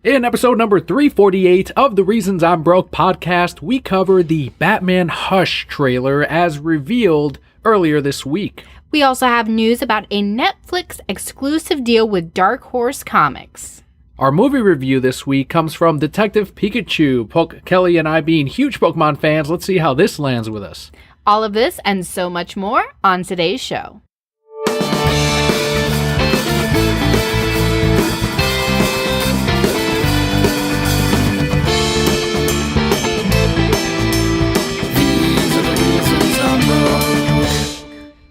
In episode number 348 of the Reasons I'm Broke podcast, we cover the Batman Hush trailer as revealed earlier this week. We also have news about a Netflix exclusive deal with Dark Horse Comics. Our movie review this week comes from Detective Pikachu. Kelli and I being huge Pokemon fans, let's see how this lands with us. All of this and so much more on today's show.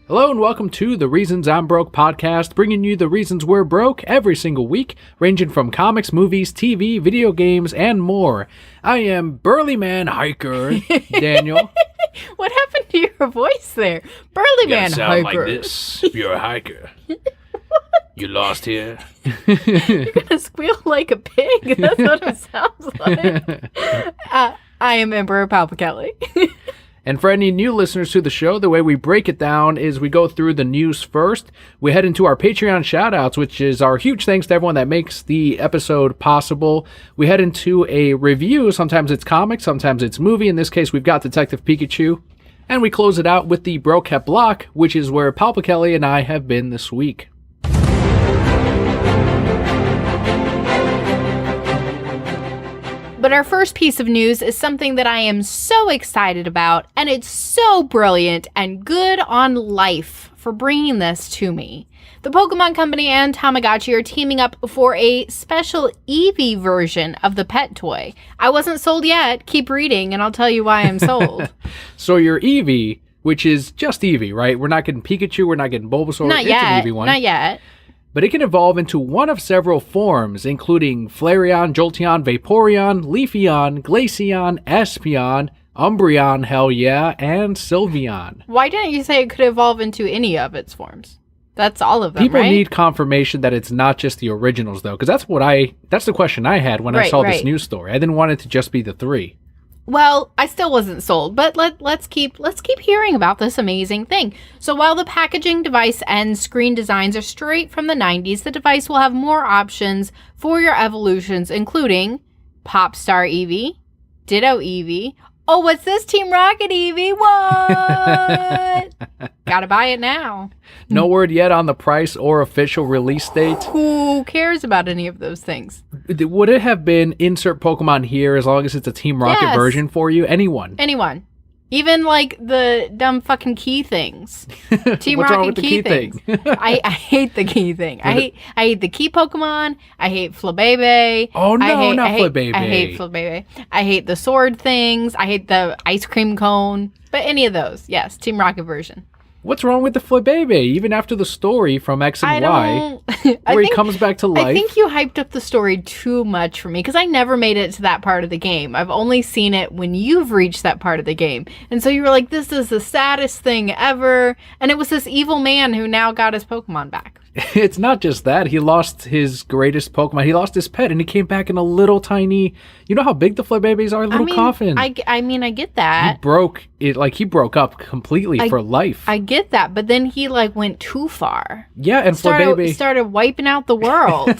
Hello and welcome to the Reasons I'm Broke podcast, bringing you the reasons we're broke every single week, ranging from comics, movies, TV, video games, and more. I am Burly Man Hiker, Daniel. What happened to your voice there? Burly Man Hiker. Hiker. Like this if you're a hiker. You lost here? You're gonna squeal like a pig. That's what it sounds like. I am Emperor Kelli. And for any new listeners to the show, the way we break it down is we go through the news first. We head into our Patreon shoutouts, which is our huge thanks to everyone that makes the episode possible. We head into a review. Sometimes it's comics, sometimes it's movie. In this case, we've got Detective Pikachu. And we close it out with the Brokehead Block, which is where Kelli and I have been this week. But our first piece of news is something that I am so excited about, and it's so brilliant and good on life for bringing this to me. The Pokemon Company and Tamagotchi are teaming up for a special Eevee version of the pet toy. I wasn't sold yet. Keep reading, and I'll tell you why I'm sold. So your Eevee, which is just Eevee, right? We're not getting Pikachu, we're not getting Bulbasaur. Not yet. An Eevee one. Not yet. But it can evolve into one of several forms, including Flareon, Jolteon, Vaporeon, Leafeon, Glaceon, Espeon, Umbreon, hell yeah, and Sylveon. Why didn't you say it could evolve into any of its forms? That's all of them, People right? need confirmation that it's not just the originals, though, because that's the question I had when I saw this news story. I didn't want it to just be the three. Well, I still wasn't sold, but let's keep hearing about this amazing thing. So while the packaging, device, and screen designs are straight from the 90s, the device will have more options for your evolutions, including Popstar Eevee, Ditto Eevee. Oh, what's this? Team Rocket Eevee? What? Gotta buy it now. No word yet on the price or official release date. Who cares about any of those things? Would it have been insert Pokemon here as long as it's a Team Rocket version for you? Anyone. Even like the dumb fucking key things. Team What's Rocket wrong with the key things. thing? I hate the key thing. I hate the key Pokemon. I hate Flabébé. Oh no, not Flabébé. I hate Flabébé. I hate the sword things. I hate the ice cream cone. But any of those, yes, Team Rocket version. What's wrong with the Flabébé? Even after the story from X and Y, where he comes back to life. I think you hyped up the story too much for me, because I never made it to that part of the game. I've only seen it when you've reached that part of the game. And so you were like, this is the saddest thing ever. And it was this evil man who now got his Pokemon back. It's not just that. He lost his greatest Pokemon. He lost his pet, and he came back in a little tiny... You know how big the Flabébés are? A little coffin. I get that. He broke up completely for life. I get that, but then he, went too far. Yeah, and Flabébé... started wiping out the world.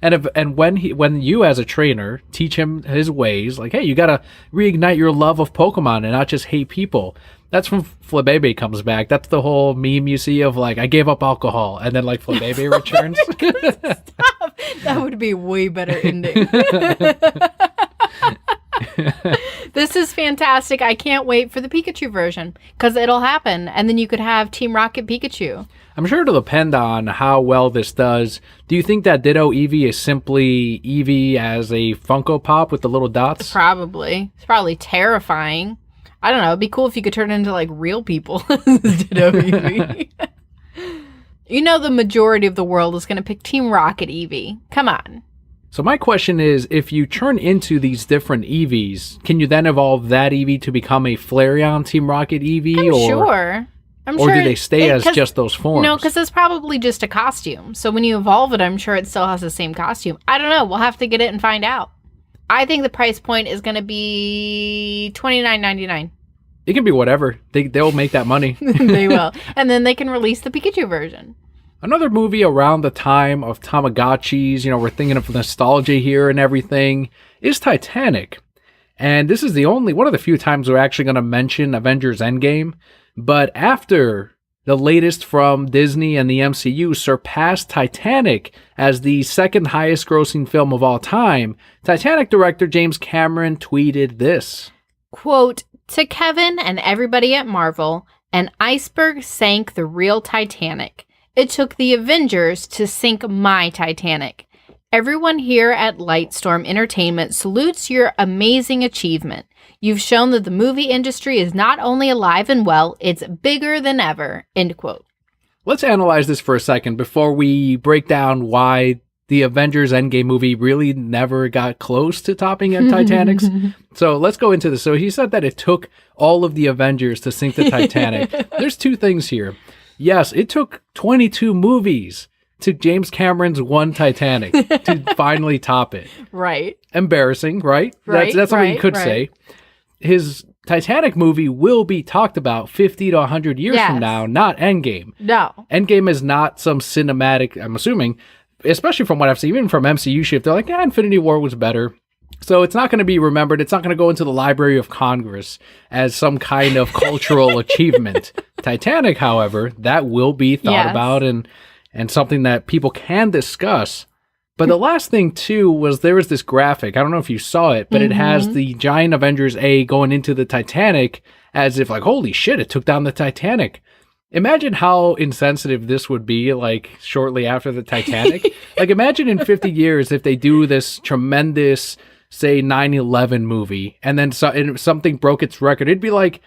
And when you, as a trainer, teach him his ways, like, hey, you gotta reignite your love of Pokemon and not just hate people... That's when Flabébé comes back. That's the whole meme you see of, I gave up alcohol, and then, Flabébé returns. Stop. That would be a way better ending. This is fantastic. I can't wait for the Pikachu version, because it'll happen, and then you could have Team Rocket Pikachu. I'm sure it'll depend on how well this does. Do you think that Ditto Eevee is simply Eevee as a Funko Pop with the little dots? Probably. It's probably terrifying. I don't know. It'd be cool if you could turn into real people. Ditto Eevee. You know the majority of the world is going to pick Team Rocket Eevee. Come on. So my question is, if you turn into these different Eevees, can you then evolve that Eevee to become a Flareon Team Rocket Eevee? I'm or sure do they stay as just those forms? No, because it's probably just a costume. So when you evolve it, I'm sure it still has the same costume. I don't know. We'll have to get it and find out. I think the price point is going to be $29.99. It can be whatever. They'll make that money. They will. And then they can release the Pikachu version. Another movie around the time of Tamagotchis, we're thinking of nostalgia here and everything, is Titanic. And this is one of the few times we're actually going to mention Avengers Endgame. But after the latest from Disney and the MCU surpassed Titanic as the second highest grossing film of all time, Titanic director James Cameron tweeted this. Quote, "To Kevin and everybody at Marvel, an iceberg sank the real Titanic. It took the Avengers to sink my Titanic. Everyone here at Lightstorm Entertainment salutes your amazing achievement. You've shown that the movie industry is not only alive and well, it's bigger than ever." End quote. Let's analyze this for a second before we break down why the Avengers Endgame movie really never got close to topping at Titanic's. So let's go into this. So he said that it took all of the Avengers to sink the Titanic. There's two things here. Yes, it took 22 movies to James Cameron's one Titanic to finally top it. Right. Embarrassing, right? Right. That's something you could say. His Titanic movie will be talked about 50 to 100 years from now, not Endgame. No. Endgame is not some cinematic, I'm assuming, especially from what I've seen, even from MCU shit, they're like, Infinity War was better. So it's not going to be remembered. It's not going to go into the Library of Congress as some kind of cultural achievement. Titanic, however, that will be thought about and something that people can discuss. But the last thing, too, was there was this graphic. I don't know if you saw it, but it has the giant Avengers A going into the Titanic as if like, holy shit, it took down the Titanic. Imagine how insensitive this would be, like, shortly after the Titanic. Like, imagine in 50 years if they do this tremendous, say, 9/11 movie, and then something broke its record. It'd be like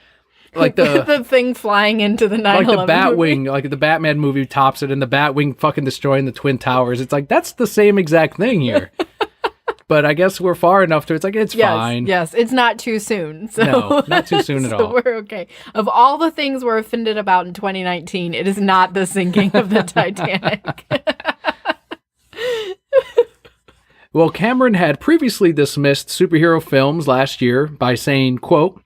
the the thing flying into the 9/11 like the Batwing, movie. like the Batman movie tops it, and the Batwing fucking destroying the Twin Towers. It's like, that's the same exact thing here. But I guess we're far enough to it's like, it's fine. Yes, it's not too soon. So. No, not too soon at all. So we're okay. Of all the things we're offended about in 2019, it is not the sinking of the Titanic. Well, Cameron had previously dismissed superhero films last year by saying, quote,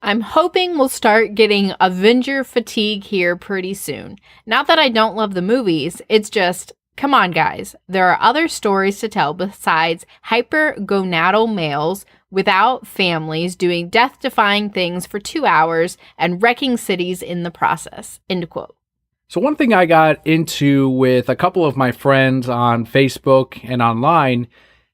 "I'm hoping we'll start getting Avenger fatigue here pretty soon. Not that I don't love the movies, it's just, come on guys, there are other stories to tell besides hypergonadal males without families doing death-defying things for 2 hours and wrecking cities in the process." End quote. So one thing I got into with a couple of my friends on Facebook and online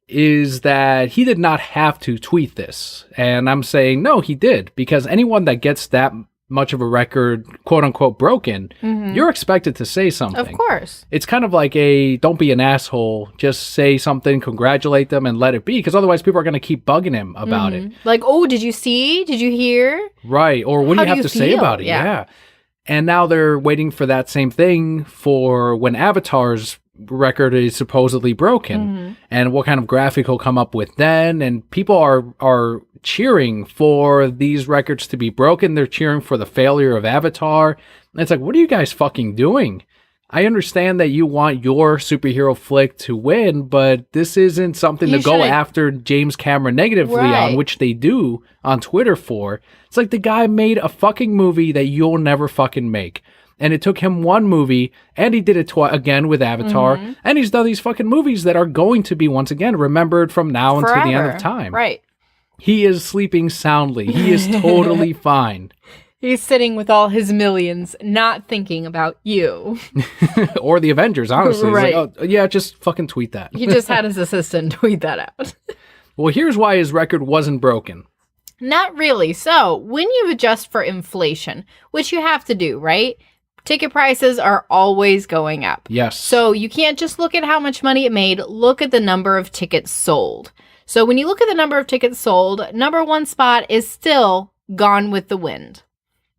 is that he did not have to tweet this. And I'm saying, no, he did. Because anyone that gets that much of a record, quote unquote, broken, you're expected to say something. Of course. It's kind of like don't be an asshole. Just say something, congratulate them, and let it be. Because otherwise people are going to keep bugging him about it. Like, oh, did you see? Did you hear? Right. Or what do you have to say about it? Yeah. And now they're waiting for that same thing for when Avatar's record is supposedly broken and what kind of graphic he'll come up with then. And people are cheering for these records to be broken. They're cheering for the failure of Avatar. And it's like, what are you guys fucking doing? I understand that you want your superhero flick to win, but this isn't something to go after James Cameron negatively on, which they do on Twitter for. It's like the guy made a fucking movie that you'll never fucking make. And it took him one movie, and he did it again with Avatar, and he's done these fucking movies that are going to be, once again, remembered from now until the end of time. Right. He is sleeping soundly. He is totally fine. He's sitting with all his millions, not thinking about you. Or the Avengers, honestly. Right. Like, oh, yeah, just fucking tweet that. He just had his assistant tweet that out. Well, here's why his record wasn't broken. Not really. So, when you adjust for inflation, which you have to do, right? Ticket prices are always going up. Yes. So, you can't just look at how much money it made. Look at the number of tickets sold. So, when you look at the number of tickets sold, number one spot is still Gone with the Wind.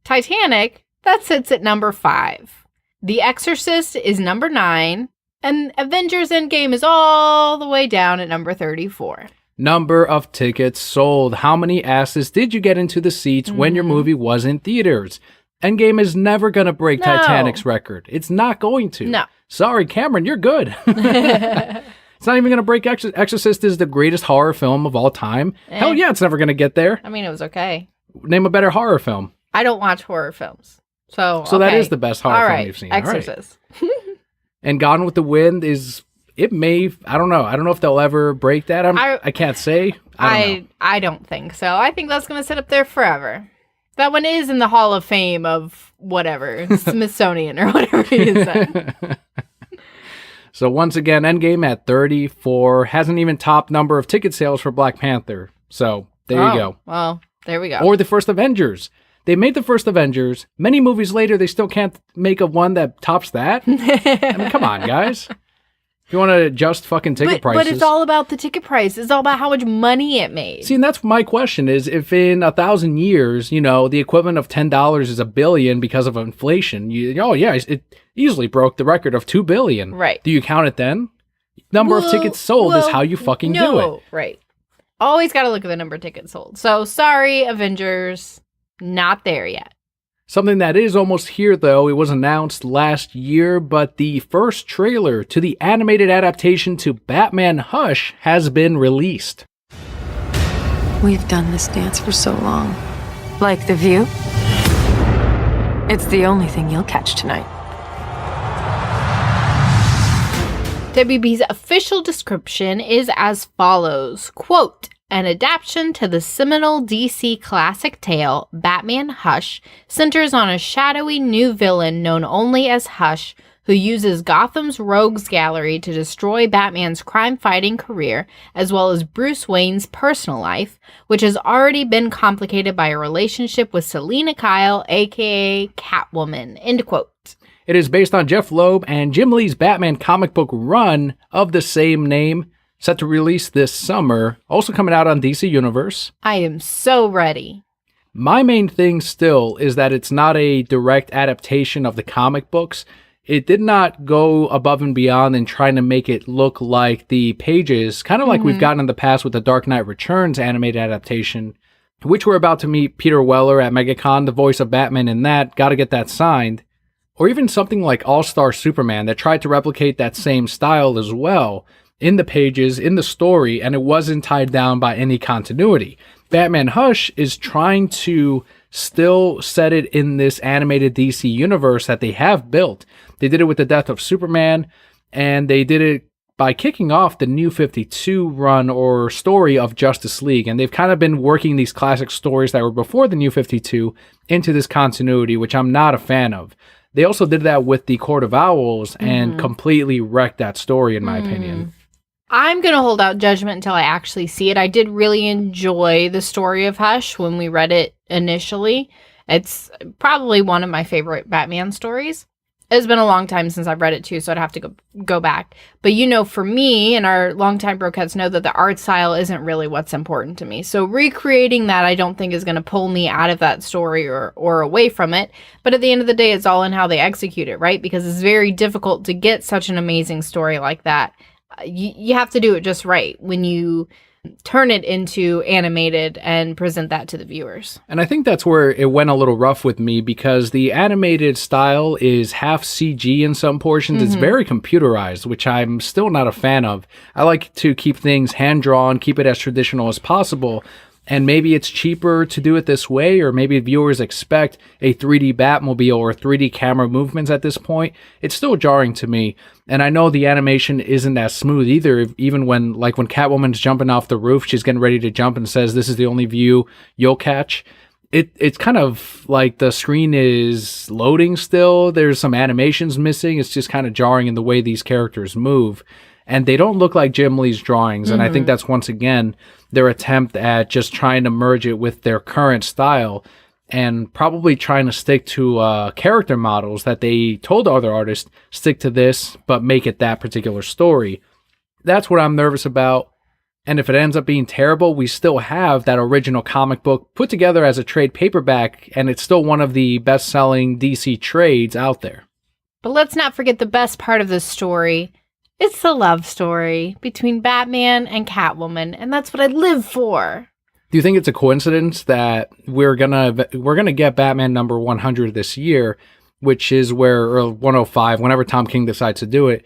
Titanic, that sits at number 5. The Exorcist is number 9. And Avengers Endgame is all the way down at number 34. Number of tickets sold. How many asses did you get into the seats when your movie was in theaters? Endgame is never going to break Titanic's record. It's not going to. No. Sorry, Cameron, you're good. It's not even going to break Exorcist is the greatest horror film of all time. Hell yeah, it's never going to get there. I mean, it was okay. Name a better horror film. I don't watch horror films. So that is the best horror film you've seen. Exorcist. All right. And Gone with the Wind I don't know. I don't know if they'll ever break that. I can't say. I don't think so. I think that's going to sit up there forever. That one is in the Hall of Fame of whatever, Smithsonian or whatever it is. So once again, Endgame at 34 hasn't even topped number of ticket sales for Black Panther. So there you go. Well, there we go. Or the first Avengers. They made the first Avengers. Many movies later, they still can't make a one that tops that. I mean, come on, guys. If you want to adjust fucking ticket prices. But it's all about the ticket price. It's all about how much money it made. See, and that's my question is, if in 1,000 years, the equivalent of $10 is $1 billion because of inflation, it easily broke the record of $2 billion. Right. Do you count it then? Number of tickets sold is how you fucking do it. Right. Always got to look at the number of tickets sold. So, sorry, Avengers, not there yet. Something that is almost here, though, it was announced last year, but the first trailer to the animated adaptation to Batman Hush has been released. We've done this dance for so long. Like The View? It's the only thing you'll catch tonight. WB's official description is as follows, quote, an adaptation to the seminal DC classic tale, Batman Hush, centers on a shadowy new villain known only as Hush, who uses Gotham's rogues gallery to destroy Batman's crime-fighting career, as well as Bruce Wayne's personal life, which has already been complicated by a relationship with Selina Kyle, aka Catwoman, end quote. It is based on Jeff Loeb and Jim Lee's Batman comic book run of the same name, set to release this summer, also coming out on DC Universe. I am so ready. My main thing still is that it's not a direct adaptation of the comic books. It did not go above and beyond in trying to make it look like the pages, kind of like we've gotten in the past with the Dark Knight Returns animated adaptation, which we're about to meet Peter Weller at MegaCon, the voice of Batman in that. Got to get that signed. Or even something like All-Star Superman that tried to replicate that same style as well in the pages, in the story, and it wasn't tied down by any continuity. Batman Hush is trying to still set it in this animated DC universe that they have built. They did it with the death of Superman, and they did it by kicking off the New 52 run or story of Justice League. And they've kind of been working these classic stories that were before the New 52 into this continuity, which I'm not a fan of. They also did that with the Court of Owls and completely wrecked that story, in my opinion. I'm going to hold out judgment until I actually see it. I did really enjoy the story of Hush when we read it initially. It's probably one of my favorite Batman stories. It's been a long time since I've read it too, so I'd have to go back. But for me, and our longtime brokeheads know that the art style isn't really what's important to me. So recreating that I don't think is going to pull me out of that story or away from it. But at the end of the day, it's all in how they execute it, right? Because it's very difficult to get such an amazing story like that. You have to do it just right when you turn it into animated and present that to the viewers. And I think that's where it went a little rough with me, because the animated style is half CG in some portions. It's very computerized, which I'm still not a fan of. I like to keep things hand-drawn, keep it as traditional as possible. And maybe it's cheaper to do it this way, or maybe viewers expect a 3D Batmobile or 3D camera movements at this point. It's still jarring to me. And I know the animation isn't as smooth either, even when Catwoman's jumping off the roof, she's getting ready to jump and says, this is the only view you'll catch. It's kind of like the screen is loading still. There's some animations missing. It's just kind of jarring in the way these characters move. And they don't look like Jim Lee's drawings. And I think that's, once again, their attempt at just trying to merge it with their current style and probably trying to stick to character models that they told other artists, stick to this, but make it that particular story. That's what I'm nervous about. And if it ends up being terrible, we still have that original comic book put together as a trade paperback, and it's still one of the best-selling DC trades out there. But let's not forget the best part of this story. It's the love story between Batman and Catwoman, and that's what I live for. Do you think it's a coincidence that we're gonna get Batman number 100 this year, which is or 105, whenever Tom King decides to do it,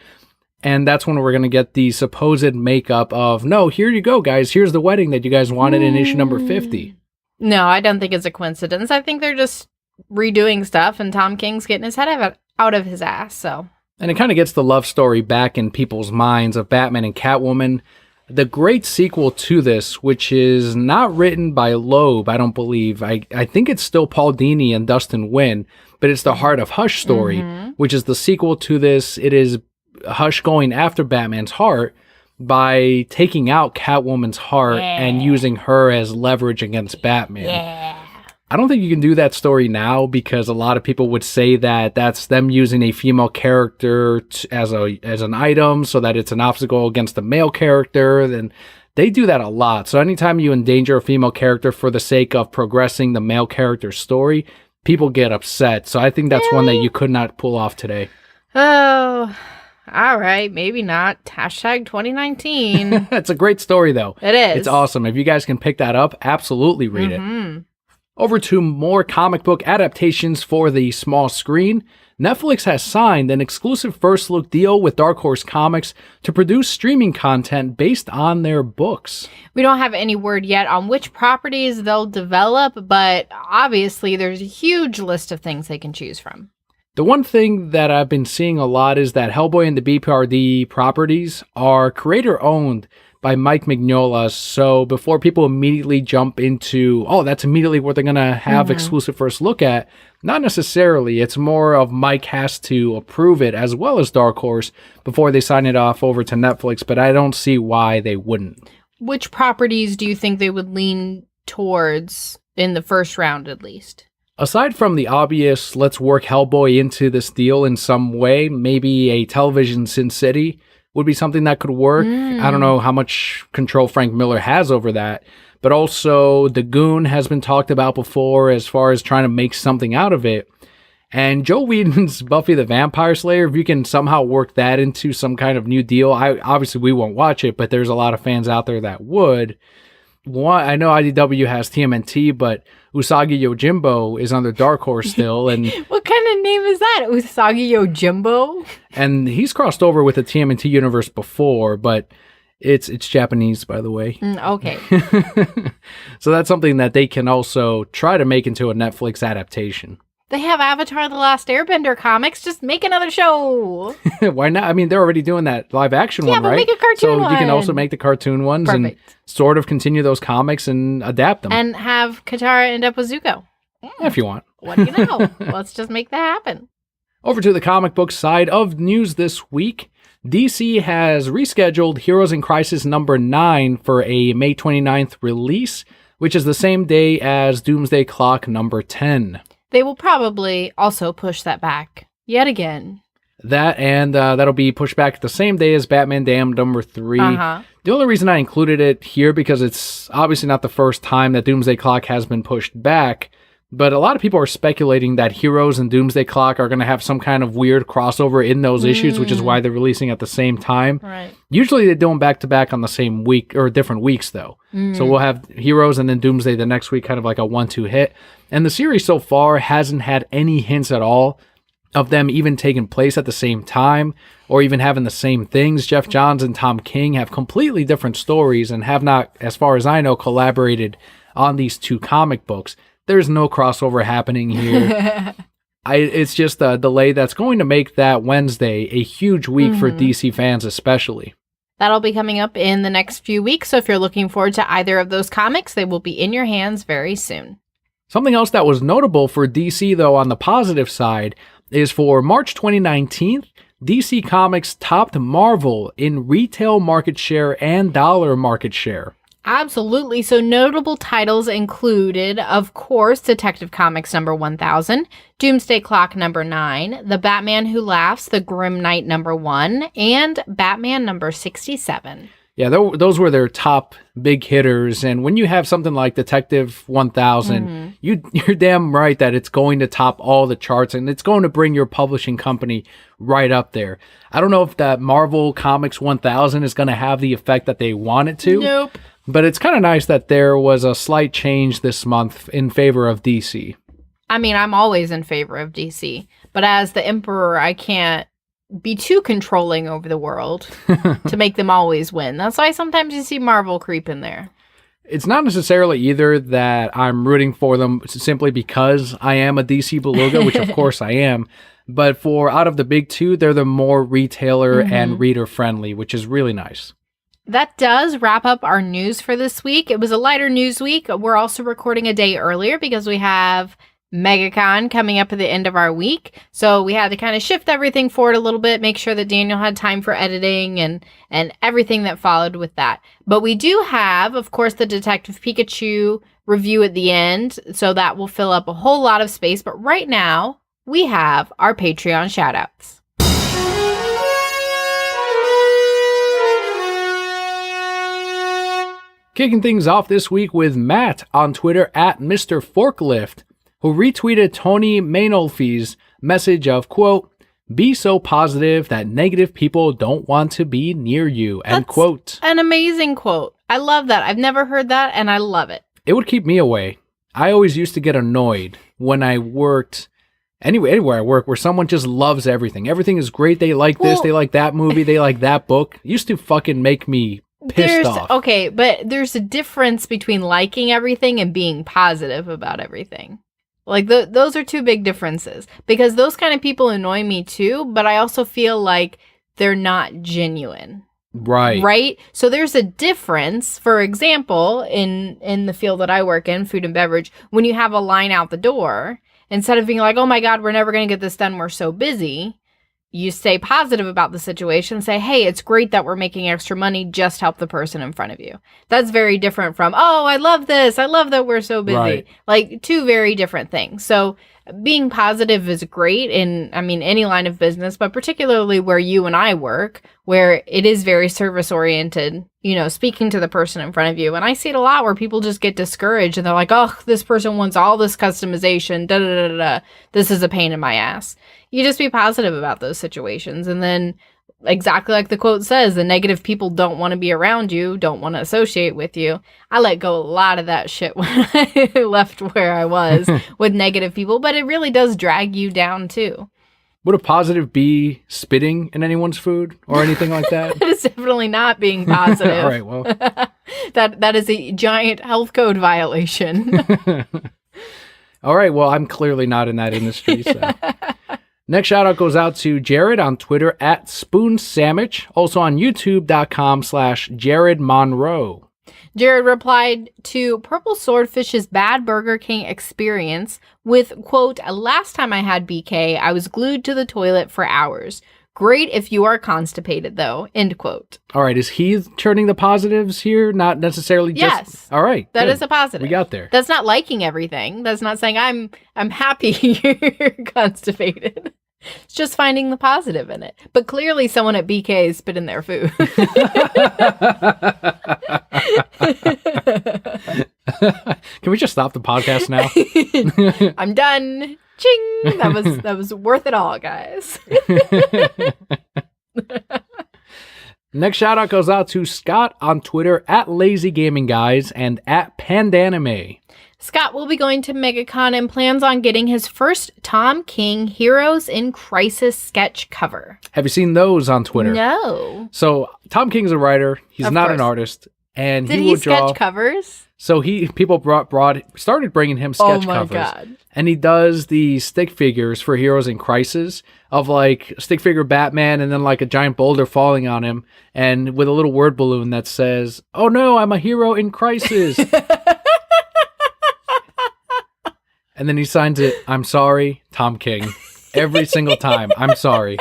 and that's when we're gonna get the supposed makeup of, no, here you go, guys, here's the wedding that you guys wanted in issue number 50. No, I don't think it's a coincidence. I think they're just redoing stuff, and Tom King's getting his head out of his ass, so... And it kind of gets the love story back in people's minds of Batman and Catwoman. The great sequel to this, which is not written by Loeb, I don't believe. I think it's still Paul Dini and Dustin Nguyen, but it's the Heart of Hush story, which is the sequel to this. It is Hush going after Batman's heart by taking out Catwoman's heart and using her as leverage against Batman. I don't think you can do that story now because a lot of people would say that that's them using a female character as an item so that it's an obstacle against a male character. Then they do that a lot. So anytime you endanger a female character for the sake of progressing the male character's story, people get upset. So I think that's one that you could not pull off today. Oh, all right. Maybe not. Hashtag 2019. It's a great story, though. It is. It's awesome. If you guys can pick that up, absolutely read it. Over to more comic book adaptations for the small screen. Netflix has signed an exclusive first look deal with Dark Horse Comics to produce streaming content based on their books. We don't have any word yet on which properties they'll develop, but obviously there's a huge list of things they can choose from. The one thing that I've been seeing a lot is that Hellboy and the BPRD properties are creator-owned by Mike Mignola. So before people immediately jump into, oh, that's immediately what they're going to have exclusive first look at, not necessarily. It's more of Mike has to approve it as well as Dark Horse before they sign it off over to Netflix, but I don't see why they wouldn't. Which properties do you think they would lean towards in the first round at least? Aside from the obvious, let's work Hellboy into this deal in some way, maybe a television Sin City would be something that could work. I don't know how much control Frank Miller has over that, but also The Goon has been talked about before as far as trying to make something out of it. And Joe Whedon's Buffy the Vampire Slayer, if you can somehow work that into some kind of new deal, obviously we won't watch it, but there's a lot of fans out there that would. I know IDW has TMNT, but Usagi Yojimbo is under Dark Horse still. And what kind of name is that? Usagi Yojimbo? And he's crossed over with the TMNT universe before, but it's Japanese, by the way. Okay. So that's something that they can also try to make into a Netflix adaptation. They have Avatar The Last Airbender comics. Just make another show. Why not? I mean, they're already doing that live action one, but right? Make a cartoon one. So you can also make the cartoon ones and sort of continue those comics and adapt them. And have Katara end up with Zuko. If you want. What do you know? Let's just make that happen. Over to the comic book side of news this week. DC has rescheduled Heroes in Crisis number 9 for a May 29th release, which is the same day as Doomsday Clock number 10. They will probably also push that back yet again. That and that'll be pushed back the same day as Batman Damned number 3. The only reason I included it here because it's obviously not the first time that Doomsday Clock has been pushed back, but a lot of people are speculating that Heroes and Doomsday Clock are going to have some kind of weird crossover in those issues, which is why they're releasing at the same time. Right. Usually they do them back to back on the same week or different weeks though. So we'll have Heroes and then Doomsday the next week, kind of like a 1-2 hit. And the series so far hasn't had any hints at all of them even taking place at the same time or even having the same things. Jeff Johns and Tom King have completely different stories and have not, as far as I know, collaborated on these two comic books. There's no crossover happening here. It's just a delay that's going to make that Wednesday a huge week for DC fans especially. That'll be coming up in the next few weeks, so if you're looking forward to either of those comics, they will be in your hands very soon. Something else that was notable for DC, though, on the positive side, is for March 2019, DC Comics topped Marvel in retail market share and dollar market share. Absolutely. So notable titles included, of course, Detective Comics number 1000, Doomsday Clock number 9, The Batman Who Laughs, The Grim Knight number 1, and Batman number 67. Yeah, those were their top big hitters. And when you have something like Detective 1000, you're damn right that it's going to top all the charts and it's going to bring your publishing company right up there. I don't know if that Marvel Comics 1000 is going to have the effect that they want it to. Nope. But it's kind of nice that there was a slight change this month in favor of DC. I mean, I'm always in favor of DC. But as the Emperor, I can't be too controlling over the world to make them always win. That's why sometimes you see Marvel creep in there. It's not necessarily either that I'm rooting for them simply because I am a DC Beluga, which of course I am. But for out of the big two, they're the more retailer and reader friendly, which is really nice. That does wrap up our news for this week. It was a lighter news week. We're also recording a day earlier because we have MegaCon coming up at the end of our week. So we had to kind of shift everything forward a little bit, make sure that Daniel had time for editing and everything that followed with that. But we do have, of course, the Detective Pikachu review at the end. So that will fill up a whole lot of space. But right now, we have our Patreon shoutouts. Kicking things off this week with Matt on Twitter at Mr. Forklift, who retweeted Tony Mainolfi's message of, quote, "Be so positive that negative people don't want to be near you," end quote. An amazing quote. I love that. I've never heard that, and I love it. It would keep me away. I always used to get annoyed when I worked anywhere I work where someone just loves everything. Everything is great. They like this, they like that movie, they like that book. It used to fucking make me pissed off. Okay, but there's a difference between liking everything and being positive about everything. Like, those are two big differences. Because those kind of people annoy me too, but I also feel like they're not genuine. Right? So there's a difference, for example, in the field that I work in, food and beverage, when you have a line out the door, instead of being like, oh my God, we're never going to get this done, we're so busy, you stay positive about the situation, say, hey, it's great that we're making extra money, just help the person in front of you. That's very different from, oh, I love this, I love that we're so busy. Right. Like, two very different things. So being positive is great in, I mean, any line of business, but particularly where you and I work, where it is very service oriented, you know, speaking to the person in front of you. And I see it a lot where people just get discouraged and they're like, oh, this person wants all this customization, da da da da da. This is a pain in my ass. You just be positive about those situations. And then, exactly like the quote says, the negative people don't want to be around you, don't want to associate with you. I let go a lot of that shit when I left where I was with negative people, but it really does drag you down too. Would a positive be spitting in anyone's food or anything like that? That is definitely not being positive. All right, well. That is a giant health code violation. All right, well, I'm clearly not in that industry, so. Next shout out goes out to Jared on Twitter at Spoon Sandwich, also on youtube.com/Jared Monroe. Jared replied to Purple Swordfish's bad Burger King experience with, quote, last time I had BK, I was glued to the toilet for hours. Great if you are constipated, though, end quote. All right, is he turning the positives here? Not necessarily just... Yes. All right, that good. is a positive. We got there. That's not liking everything. That's not saying I'm happy you're constipated. It's just finding the positive in it. But clearly someone at BK spit in their food. Can we just stop the podcast now? I'm done. Ching! That was worth it all, guys. Next shout out goes out to Scott on Twitter at Lazy Gaming Guys and at Pandanime. Scott will be going to MegaCon and plans on getting his first Tom King Heroes in Crisis sketch cover. Have you seen those on Twitter? No. So Tom King's a writer. He's not an artist, and Did he he would draw sketch covers? So people started bringing him sketch covers. God. And he does the stick figures for Heroes in Crisis of like stick figure Batman and then like a giant boulder falling on him and with a little word balloon that says, "Oh no, I'm a hero in crisis." And then he signs it, "I'm sorry, Tom King." Every single time. "I'm sorry."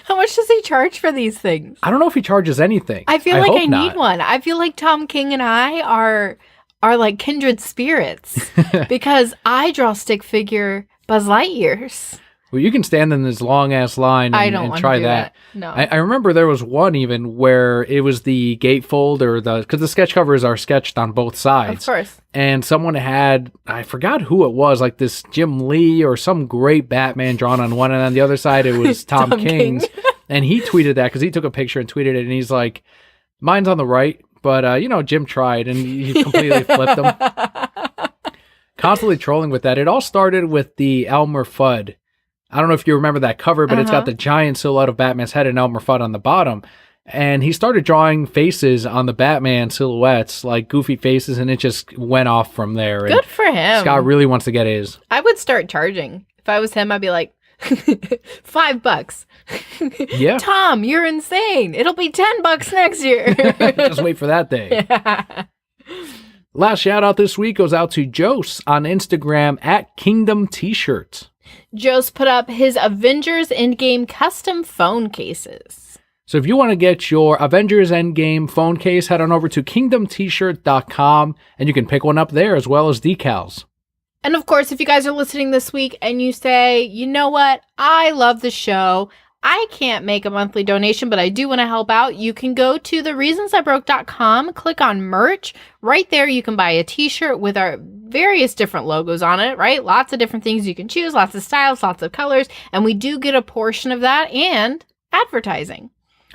How much does he charge for these things? I don't know if he charges anything. I feel like hope I not. need one. I feel like Tom King and I are like kindred spirits because I draw stick figure Buzz Lightyears. Well, you can stand in this long ass line I and, don't and want try to do that. No. I remember there was one even where it was the gatefold or because the sketch covers are sketched on both sides. Of course. And someone had, I forgot who it was, like this Jim Lee or some great Batman drawn on one, and on the other side it was Tom King's. And he tweeted that because he took a picture and tweeted it, and he's like, "Mine's on the right, but Jim tried," and he completely flipped them. Constantly trolling with that. It all started with the Elmer Fudd. I don't know if you remember that cover, but it's got the giant silhouette of Batman's head and Elmer Fudd on the bottom. And he started drawing faces on the Batman silhouettes, like goofy faces, and it just went off from there. Good for him. Scott really wants to get his. I would start charging. If I was him, I'd be like, $5. Yeah. Tom, you're insane. It'll be $10 next year. Just wait for that day. Yeah. Last shout out this week goes out to Jose on Instagram at Kingdom T-Shirts. Jose put up his Avengers Endgame custom phone cases. So if you want to get your Avengers Endgame phone case, head on over to kingdomtshirt.com and you can pick one up there as well as decals. And of course, if you guys are listening this week and you say, you know what, I love the show, I can't make a monthly donation, but I do want to help out, you can go to thereasonsibroke.com, click on merch. Right there, you can buy a t-shirt with our various different logos on it, right? Lots of different things you can choose, lots of styles, lots of colors, and we do get a portion of that and advertising.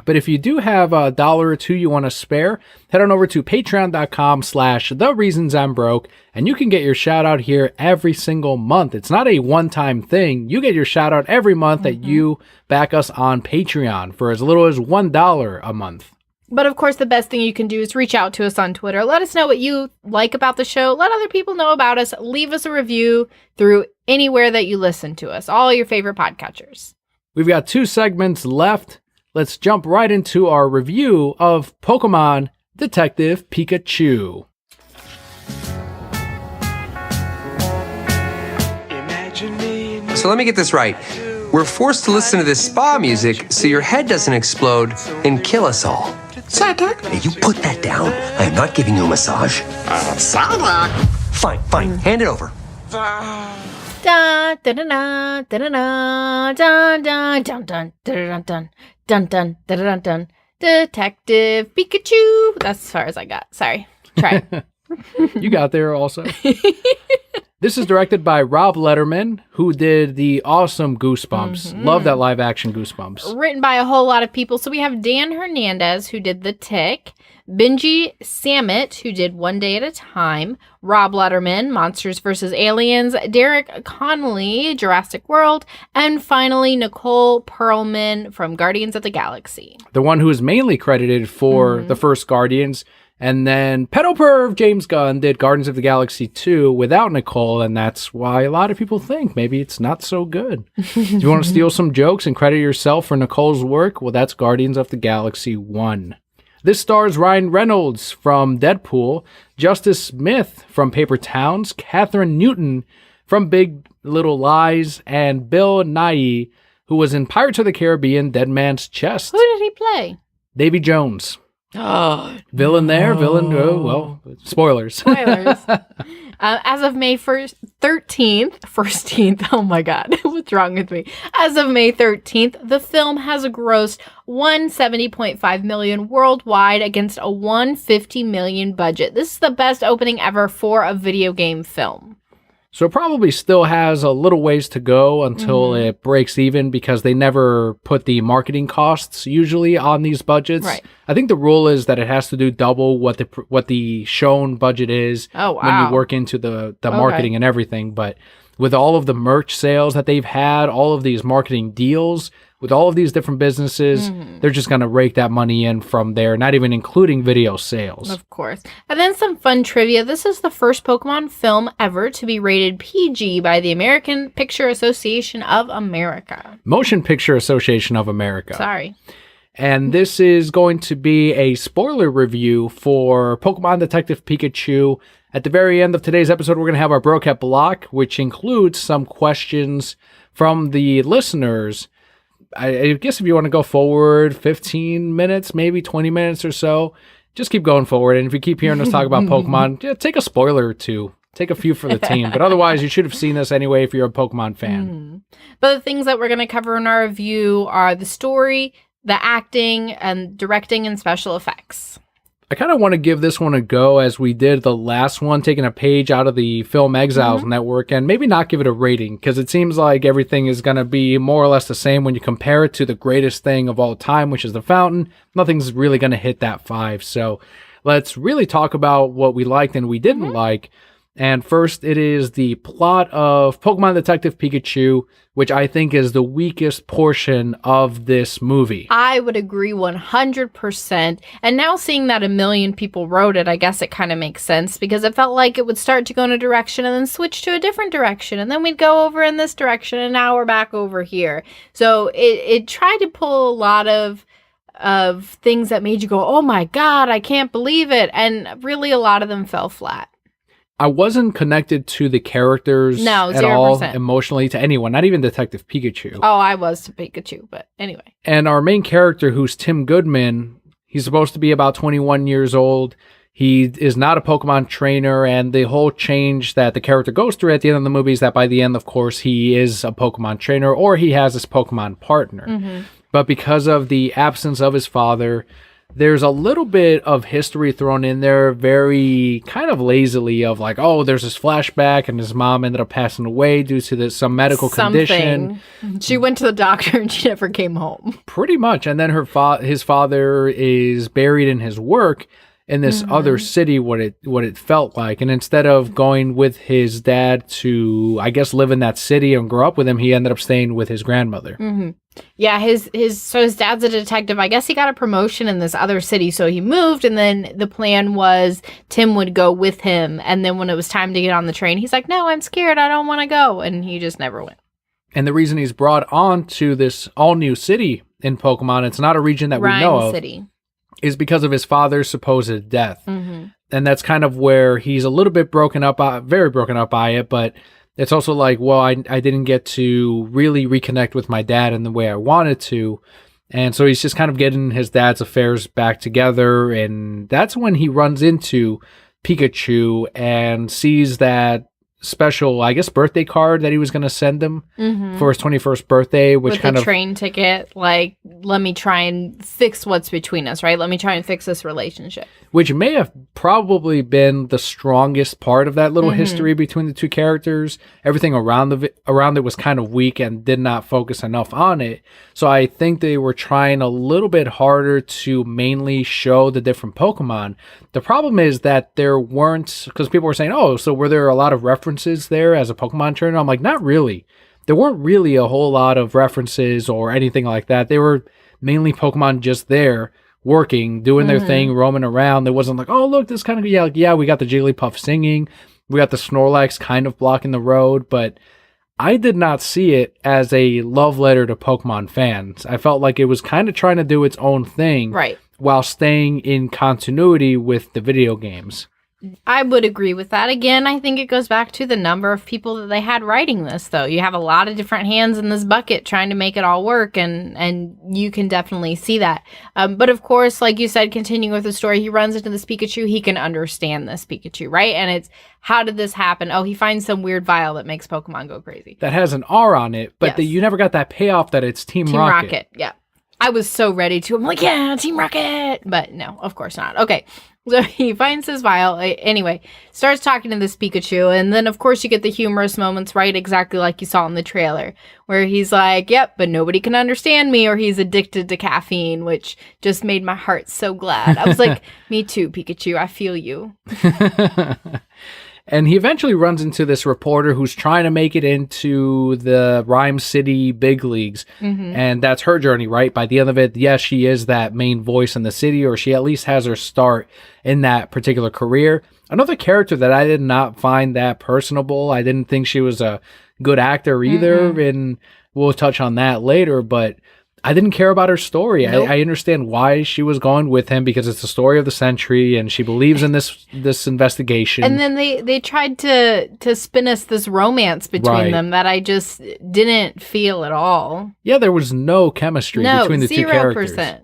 But if you do have $1 or $2 you want to spare, head on over to patreon.com/thereasonsimbroke, and you can get your shout out here every single month. It's not a one-time thing. You get your shout out every month that you back us on Patreon for as little as $1 a month. But of course, the best thing you can do is reach out to us on Twitter. Let us know what you like about the show. Let other people know about us. Leave us a review through anywhere that you listen to us, all your favorite podcatchers. We've got 2 segments left. Let's jump right into our review of Pokemon Detective Pikachu. So let me get this right. We're forced to listen to this spa music so your head doesn't explode and kill us all. Psychic. Hey, you put that down. I am not giving you a massage. Psychic. Fine. Hand it over. Dun dun dun dun dun dun dun dun dun dun dun dun dun dun dun. Detective Pikachu. That's as far as I got. Sorry. Try it. You got there also. This is directed by Rob Letterman, who did the awesome Goosebumps. Love that live action Goosebumps. Written by a whole lot of people. So we have Dan Hernandez, who did The Tick, Benji Sammet, who did One Day at a Time, Rob Letterman, Monsters vs. Aliens, Derek Connolly, Jurassic World, and finally Nicole Perlman from Guardians of the Galaxy. The one who is mainly credited for the first Guardians. And then Pedoperv James Gunn did Guardians of the Galaxy 2 without Nicole, and that's why a lot of people think maybe it's not so good. Do you want to steal some jokes and credit yourself for Nicole's work? Well, that's Guardians of the Galaxy 1. This stars Ryan Reynolds from Deadpool, Justice Smith from Paper Towns, Catherine Newton from Big Little Lies, and Bill Nighy, who was in Pirates of the Caribbean, Dead Man's Chest. Who did he play? Davy Jones. Oh, Villain there, villain. Oh, well, spoilers. spoilers. As of May 13th, oh my God, what's wrong with me? As of May 13th, the film has grossed $170.5 million worldwide against a $150 million budget. This is the best opening ever for a video game film. So it probably still has a little ways to go until it breaks even because they never put the marketing costs usually on these budgets. Right. I think the rule is that it has to do double what the shown budget is Oh, when wow. you work into the marketing and everything. But with all of the merch sales that they've had, all of these marketing deals with all of these different businesses, they're just going to rake that money in from there, not even including video sales. Of course. And then some fun trivia. This is the first Pokemon film ever to be rated PG by the American Picture Association of America. Motion Picture Association of America. Sorry. And this is going to be a spoiler review for Pokemon Detective Pikachu. At the very end of today's episode, we're going to have our Brocat block, which includes some questions from the listeners. I guess if you want to go forward 15 minutes, maybe 20 minutes or so, just keep going forward. And if you keep hearing us talk about Pokemon, take a spoiler or two. Take a few for the team. But otherwise, you should have seen this anyway if you're a Pokemon fan. But the things that we're going to cover in our review are the story, the acting, and directing and special effects. I kind of want to give this one a go as we did the last one, taking a page out of the Film Exiles Network, and maybe not give it a rating, because it seems like everything is going to be more or less the same when you compare it to the greatest thing of all time, which is The Fountain. Nothing's really going to hit that 5. So let's really talk about what we liked and we didn't like. And first, it is the plot of Pokemon Detective Pikachu, which I think is the weakest portion of this movie. I would agree 100%. And now seeing that a million people wrote it, I guess it kind of makes sense because it felt like it would start to go in a direction and then switch to a different direction. And then we'd go over in this direction and now we're back over here. So it tried to pull a lot of things that made you go, oh my God, I can't believe it. And really a lot of them fell flat. I wasn't connected to the characters No, at 0%. all emotionally to anyone, not even Detective Pikachu. Oh, I was to Pikachu, but anyway. And our main character, who's Tim Goodman, he's supposed to be about 21 years old. He is not a Pokemon trainer, and the whole change that the character goes through at the end of the movie is that by the end, of course, he is a Pokemon trainer or he has his Pokemon partner. Mm-hmm. But because of the absence of his father, there's a little bit of history thrown in there, very kind of lazily, of like, oh, there's this flashback and his mom ended up passing away due to some medical condition. She went to the doctor and she never came home. Pretty much. And then his father is buried in his work in this other city, what it felt like. And instead of going with his dad to, I guess, live in that city and grow up with him, he ended up staying with his grandmother. Mm-hmm. Yeah, his dad's a detective. I guess he got a promotion in this other city, so he moved, and then the plan was Tim would go with him, and then when it was time to get on the train, he's like, no, I'm scared, I don't want to go, and he just never went. And the reason he's brought on to this all-new city in Pokemon, it's not a region that we know of, City. Is because of his father's supposed death. Mm-hmm. And that's kind of where he's a little bit very broken up by it, but it's also like, well, I didn't get to really reconnect with my dad in the way I wanted to. And so he's just kind of getting his dad's affairs back together. And that's when he runs into Pikachu and sees that special, I guess, birthday card that he was going to send him for his 21st birthday, which with kind the of train ticket, like, let me try and fix what's between us, right? Let me try and fix this relationship. Which may have probably been the strongest part of that little history between the two characters. Everything around it was kind of weak and did not focus enough on it. So I think they were trying a little bit harder to mainly show the different Pokemon. The problem is that there weren't, because people were saying, oh, so were there a lot of references there as a Pokemon trainer? I'm like, not really. There weren't really a whole lot of references or anything like that. They were mainly Pokemon just there, working, doing their thing, roaming around. There wasn't like, oh, look, this kind of, yeah, we got the Jigglypuff singing. We got the Snorlax kind of blocking the road, but I did not see it as a love letter to Pokemon fans. I felt like it was kind of trying to do its own thing, Right. while staying in continuity with the video games. I would agree with that. Again, I think it goes back to the number of people that they had writing this, though. You have a lot of different hands in this bucket trying to make it all work, and you can definitely see that. But of course, like you said, continuing with the story, he runs into this Pikachu. He can understand this Pikachu, right? And it's, how did this happen? Oh, he finds some weird vial that makes Pokemon go crazy. That has an R on it, but Yes. you never got that payoff that it's Team Team Rocket. Rocket, yeah. I was so ready to. I'm like, yeah, Team Rocket. But no, of course not. Okay. So he finds his vial. Anyway, starts talking to this Pikachu. And then, of course, you get the humorous moments, right? Exactly like you saw in the trailer, where he's like, yep, but nobody can understand me, or he's addicted to caffeine, which just made my heart so glad. I was like, me too, Pikachu. I feel you. And he eventually runs into this reporter who's trying to make it into the Rhyme City big leagues. And that's her journey, right? By the end of it, yes, she is that main voice in the city, or she at least has her start in that particular career. Another character that I did not find that personable. I didn't think she was a good actor either. And we'll touch on that later, but I didn't care about her story. Nope. I understand why she was going with him, because it's the story of the century and she believes in this investigation. And then they tried to spin us this romance between them that I just didn't feel at all. Yeah, there was no chemistry between the two characters. 0%.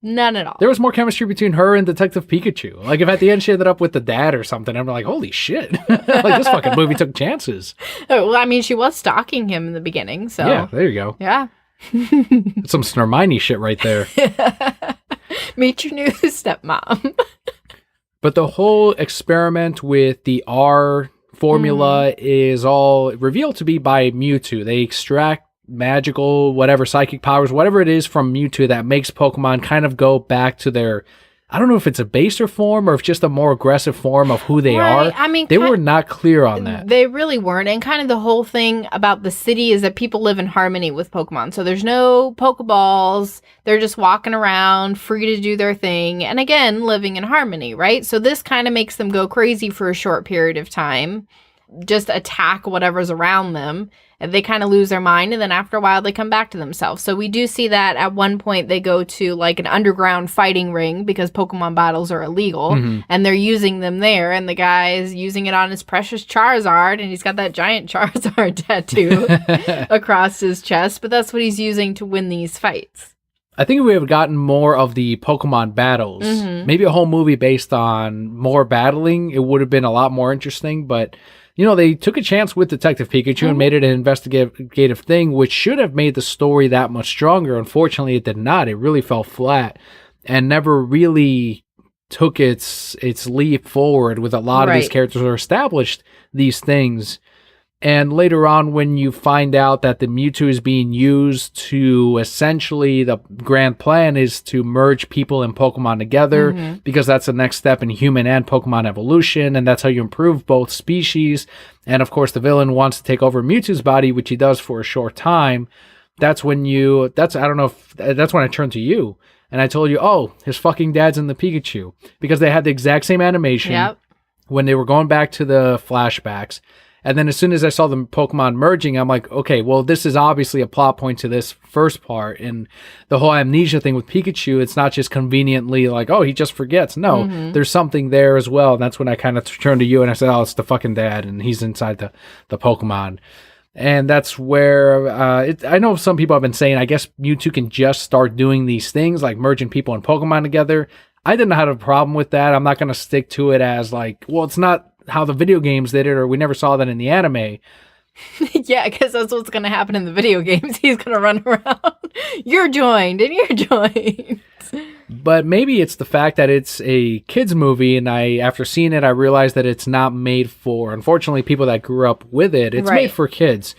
None at all. There was more chemistry between her and Detective Pikachu. Like, if at the end she ended up with the dad or something, I'm like, holy shit. Like, this fucking movie took chances. Well, I mean, she was stalking him in the beginning, so. Yeah, there you go. Yeah. Some Snormini shit right there. Meet your new stepmom. But the whole experiment with the R formula is all revealed to be by Mewtwo. They extract magical, whatever, psychic powers, whatever it is from Mewtwo that makes Pokemon kind of go back to their I don't know if it's a baser form or if just a more aggressive form of who they are. I mean, they were not clear on that. They really weren't. And kind of the whole thing about the city is that people live in harmony with Pokemon. So there's no Pokeballs. They're just walking around, free to do their thing. And again, living in harmony, right? So this kind of makes them go crazy for a short period of time. Just attack whatever's around them. And they kind of lose their mind. And then after a while, they come back to themselves. So we do see that at one point they go to like an underground fighting ring because Pokemon battles are illegal. And they're using them there. And the guy is using it on his precious Charizard. And he's got that giant Charizard tattoo across his chest. But that's what he's using to win these fights. I think if we have gotten more of the Pokemon battles, maybe a whole movie based on more battling, it would have been a lot more interesting. But they took a chance with Detective Pikachu and made it an investigative thing, which should have made the story that much stronger. Unfortunately, it did not. It really fell flat and never really took its leap forward with a lot of these characters or established these things. And later on, when you find out that the Mewtwo is being used to essentially, the grand plan is to merge people and Pokemon together because that's the next step in human and Pokemon evolution. And that's how you improve both species. And of course, the villain wants to take over Mewtwo's body, which he does for a short time. That's when that's when I turned to you and I told you, oh, his fucking dad's in the Pikachu, because they had the exact same animation when they were going back to the flashbacks. And then as soon as I saw the Pokemon merging, I'm like, okay, well, this is obviously a plot point to this first part. And the whole amnesia thing with Pikachu, it's not just conveniently like, oh, he just forgets. No, there's something there as well. And that's when I kind of turned to you and I said, oh, it's the fucking dad. And he's inside the Pokemon. And that's where I know some people have been saying, I guess Mewtwo can just start doing these things like merging people and Pokemon together. I didn't have a problem with that. I'm not going to stick to it as like, well, it's not how the video games did it, or we never saw that in the anime. Yeah, because that's what's going to happen in the video games. He's going to run around. You're joined, and you're joined. But maybe it's the fact that it's a kids movie, and after seeing it, I realized that it's not made for, unfortunately, people that grew up with it. It's made for kids.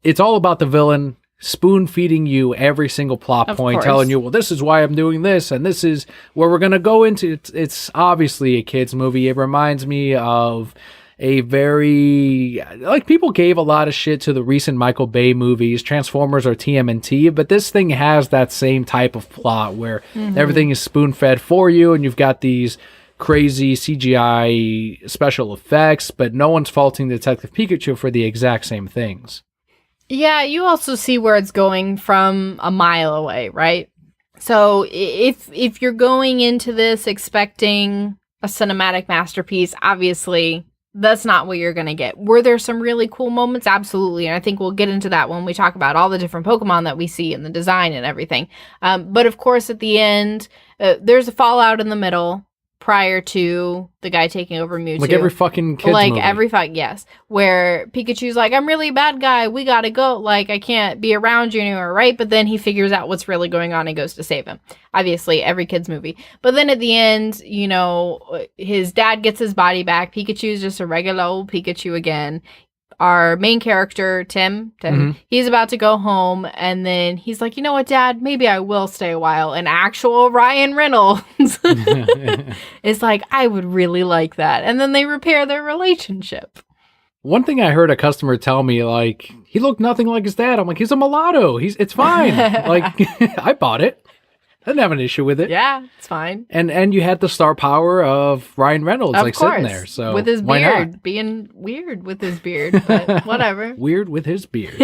It's all about the villain spoon feeding you every single plot point, telling you, well, this is why I'm doing this, and this is where we're going to go into. It's obviously a kid's movie. It reminds me of a very, like, people gave a lot of shit to the recent Michael Bay movies, Transformers or TMNT, but this thing has that same type of plot where everything is spoon fed for you, and you've got these crazy CGI special effects, but no one's faulting Detective Pikachu for the exact same things. Yeah, you also see where it's going from a mile away, right? So if you're going into this expecting a cinematic masterpiece, obviously that's not what you're going to get. Were there some really cool moments? Absolutely. And I think we'll get into that when we talk about all the different Pokemon that we see and the design and everything. But of course, at the end, there's a fallout in the middle prior to the guy taking over Mewtwo. Like every fucking kid's movie. Yes. Where Pikachu's like, I'm really a bad guy. We gotta go. Like, I can't be around you anymore, right? But then he figures out what's really going on and goes to save him. Obviously, every kid's movie. But then at the end, his dad gets his body back. Pikachu's just a regular old Pikachu again. Our main character, Tim, he's about to go home, and then he's like, you know what, Dad? Maybe I will stay a while. And actual Ryan Reynolds is like, I would really like that. And then they repair their relationship. One thing I heard a customer tell me, like, he looked nothing like his dad. I'm like, he's a mulatto. It's fine. Like, I bought it. I didn't have an issue with it. Yeah, it's fine. And you had the star power of Ryan Reynolds, sitting there. So with his why beard, not? being weird with his beard, but whatever. Weird with his beard.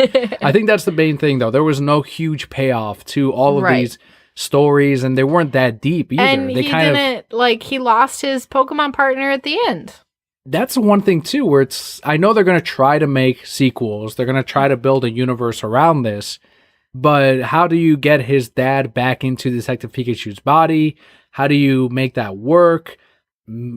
I think that's the main thing, though. There was no huge payoff to all of these stories, and they weren't that deep either. And he lost his Pokemon partner at the end. That's the one thing, too, where I know they're going to try to make sequels. They're going to try to build a universe around this. But how do you get his dad back into Detective Pikachu's body? How do you make that work?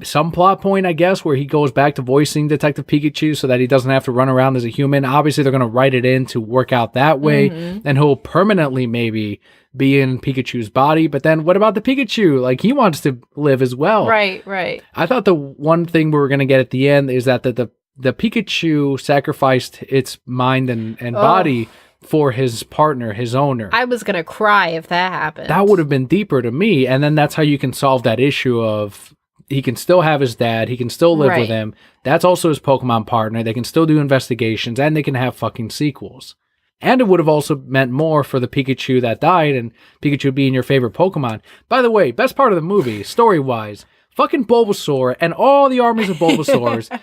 Some plot point, I guess, where he goes back to voicing Detective Pikachu so that he doesn't have to run around as a human. Obviously, they're going to write it in to work out that way. And he'll permanently maybe be in Pikachu's body. But then what about the Pikachu? Like, he wants to live as well. Right. I thought the one thing we were going to get at the end is that the Pikachu sacrificed its mind and body for his partner, his owner. I was going to cry if that happened. That would have been deeper to me. And then that's how you can solve that issue of he can still have his dad. He can still live with him. That's also his Pokemon partner. They can still do investigations and they can have fucking sequels. And it would have also meant more for the Pikachu that died and Pikachu being your favorite Pokemon. By the way, best part of the movie, story-wise, fucking Bulbasaur and all the armies of Bulbasaurs,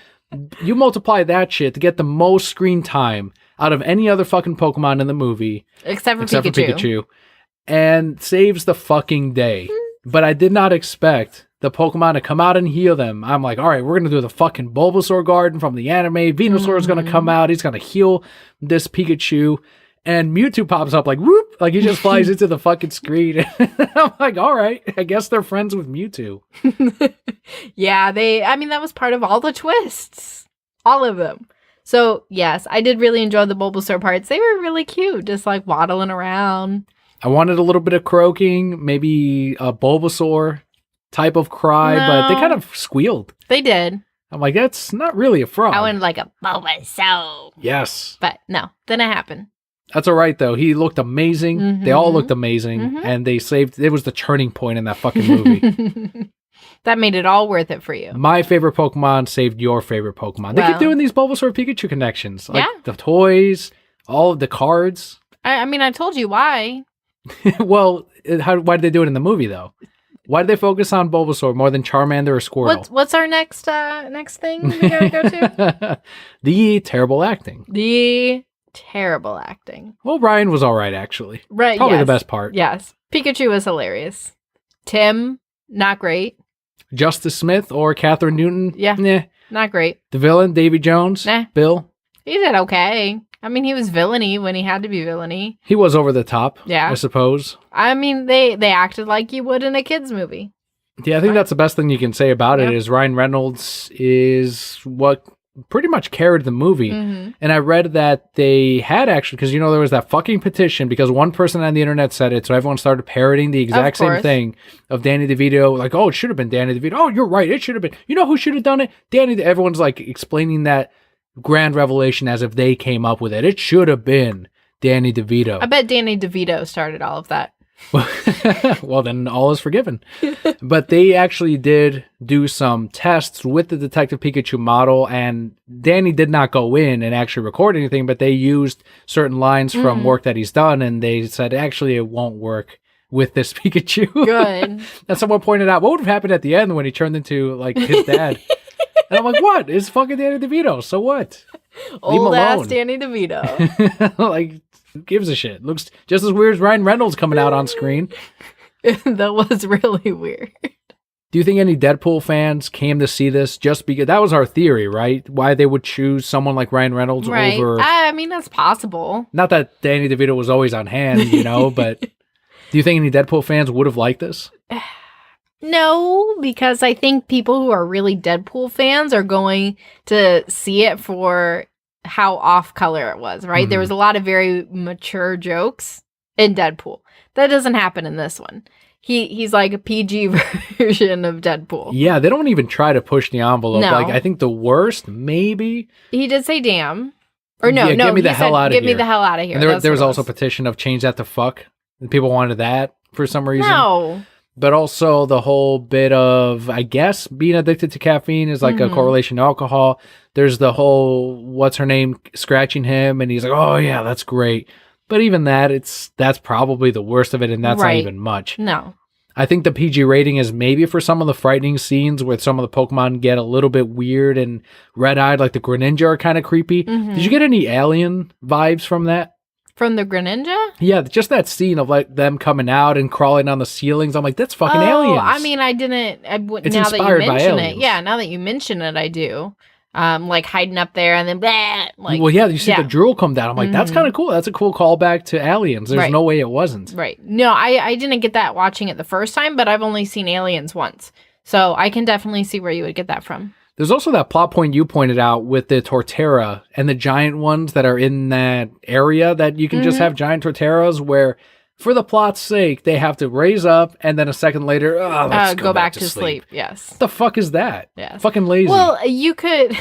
you multiply that shit to get the most screen time out of any other fucking Pokemon in the movie. Except for Pikachu. And saves the fucking day. But I did not expect the Pokemon to come out and heal them. I'm like, all right, we're going to do the fucking Bulbasaur garden from the anime. Venusaur is going to come out. He's going to heal this Pikachu. And Mewtwo pops up like, whoop, like he just flies into the fucking screen. I'm like, all right, I guess they're friends with Mewtwo. Yeah, that was part of all the twists. All of them. So, yes, I did really enjoy the Bulbasaur parts. They were really cute, just like waddling around. I wanted a little bit of croaking, maybe a Bulbasaur type of cry, but they kind of squealed. They did. I'm like, that's not really a frog. I went like a Bulbasaur. Yes. But no, didn't happen. That's all right, though. He looked amazing. Mm-hmm. They all looked amazing. And they saved, it was the turning point in that fucking movie. That made it all worth it for you. My favorite Pokemon saved your favorite Pokemon. They keep doing these Bulbasaur Pikachu connections. Like the toys, all of the cards. I told you why. Well, why did they do it in the movie, though? Why did they focus on Bulbasaur more than Charmander or Squirtle? What's our next thing we gotta go to? The terrible acting. The terrible acting. Well, Ryan was all right, actually. Right, Probably the best part. Yes. Pikachu was hilarious. Tim, not great. Justice Smith or Catherine Newton? Yeah. Nah. Not great. The villain, Davy Jones? Nah. Bill? He did okay. He was villainy when he had to be villainy. He was over the top, yeah, I suppose. They acted like you would in a kid's movie. Yeah, I think that's the best thing you can say about it is Ryan Reynolds is what pretty much carried the movie. Mm-hmm. And I read that they had actually, because there was that fucking petition because one person on the internet said it, so everyone started parroting the exact same thing of Danny DeVito, like, oh, it should have been Danny DeVito. Oh, you're right, it should have been. You know who should have done it? Everyone's like explaining that grand revelation as if they came up with it. It should have been Danny DeVito. I bet Danny DeVito started all of that. Well, then all is forgiven. But they actually did do some tests with the Detective Pikachu model, and Danny did not go in and actually record anything, but they used certain lines from work that he's done, and they said, actually, it won't work with this Pikachu. Good. And someone pointed out, what would have happened at the end when he turned into, like, his dad? And I'm like, what? It's fucking Danny DeVito, so what? Old ass Danny DeVito. Like, who gives a shit? Looks just as weird as Ryan Reynolds coming out on screen. That was really weird. Do you think any Deadpool fans came to see this just because that was our theory, right? Why they would choose someone like Ryan Reynolds over? That's possible. Not that Danny DeVito was always on hand, but do you think any Deadpool fans would have liked this? No, because I think people who are really Deadpool fans are going to see it for how off color it was, right? Mm-hmm. There was a lot of very mature jokes in Deadpool. That doesn't happen in this one. He's like a PG version of Deadpool. Yeah, they don't even try to push the envelope. No. Like, I think the worst, maybe. He did say damn. Or no, get me the hell out of here. Get me the hell out of here. And there was also a petition of change that to fuck. And people wanted that for some reason. No. But also the whole bit of, I guess, being addicted to caffeine is like a correlation to alcohol. There's the whole, what's her name, scratching him. And he's like, oh, yeah, that's great. But even that's probably the worst of it. And that's not even much. No. I think the PG rating is maybe for some of the frightening scenes where some of the Pokemon get a little bit weird and red-eyed, like the Greninja are kind of creepy. Mm-hmm. Did you get any Alien vibes from that? From the Greninja? Yeah, just that scene of like them coming out and crawling on the ceilings. I'm like, that's fucking aliens. I didn't. It's now inspired that you mention it. Yeah, now that you mention it, I do. Like hiding up there and then blah. Like, well, yeah, you see the drool come down. I'm like, that's kind of cool. That's a cool callback to Aliens. There's no way it wasn't. Right. No, I didn't get that watching it the first time, but I've only seen Aliens once. So I can definitely see where you would get that from. There's also that plot point you pointed out with the Torterra and the giant ones that are in that area that you can just have giant Torterras where, for the plot's sake, they have to raise up and then a second later, let's go back to sleep. Yes. What the fuck is that? Yes. Fucking lazy. Well, you could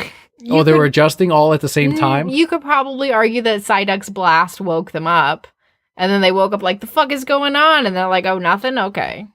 They were adjusting all at the same time? You could probably argue that Psyduck's blast woke them up. And then they woke up like, the fuck is going on? And they're like, oh, nothing? Okay.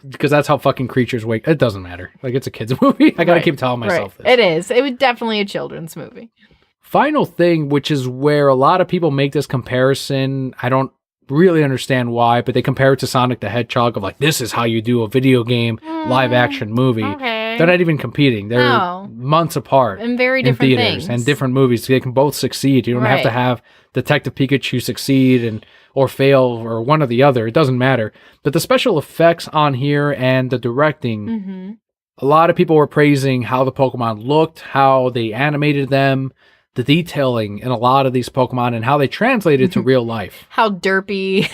Because that's how fucking creatures wake. It doesn't matter. Like, it's a kid's movie. I gotta keep telling myself this. It is. It was definitely a children's movie. Final thing, which is where a lot of people make this comparison. I don't really understand why, but they compare it to Sonic the Hedgehog of like, this is how you do a video game live action movie. Okay. They're not even competing. They're months apart. And very different in theaters things. and different movies. They can both succeed. You don't have to have Detective Pikachu succeed or fail or one or the other. It doesn't matter. But the special effects on here and the directing, a lot of people were praising how the Pokemon looked, how they animated them, the detailing in a lot of these Pokemon, and how they translated to real life. How derpy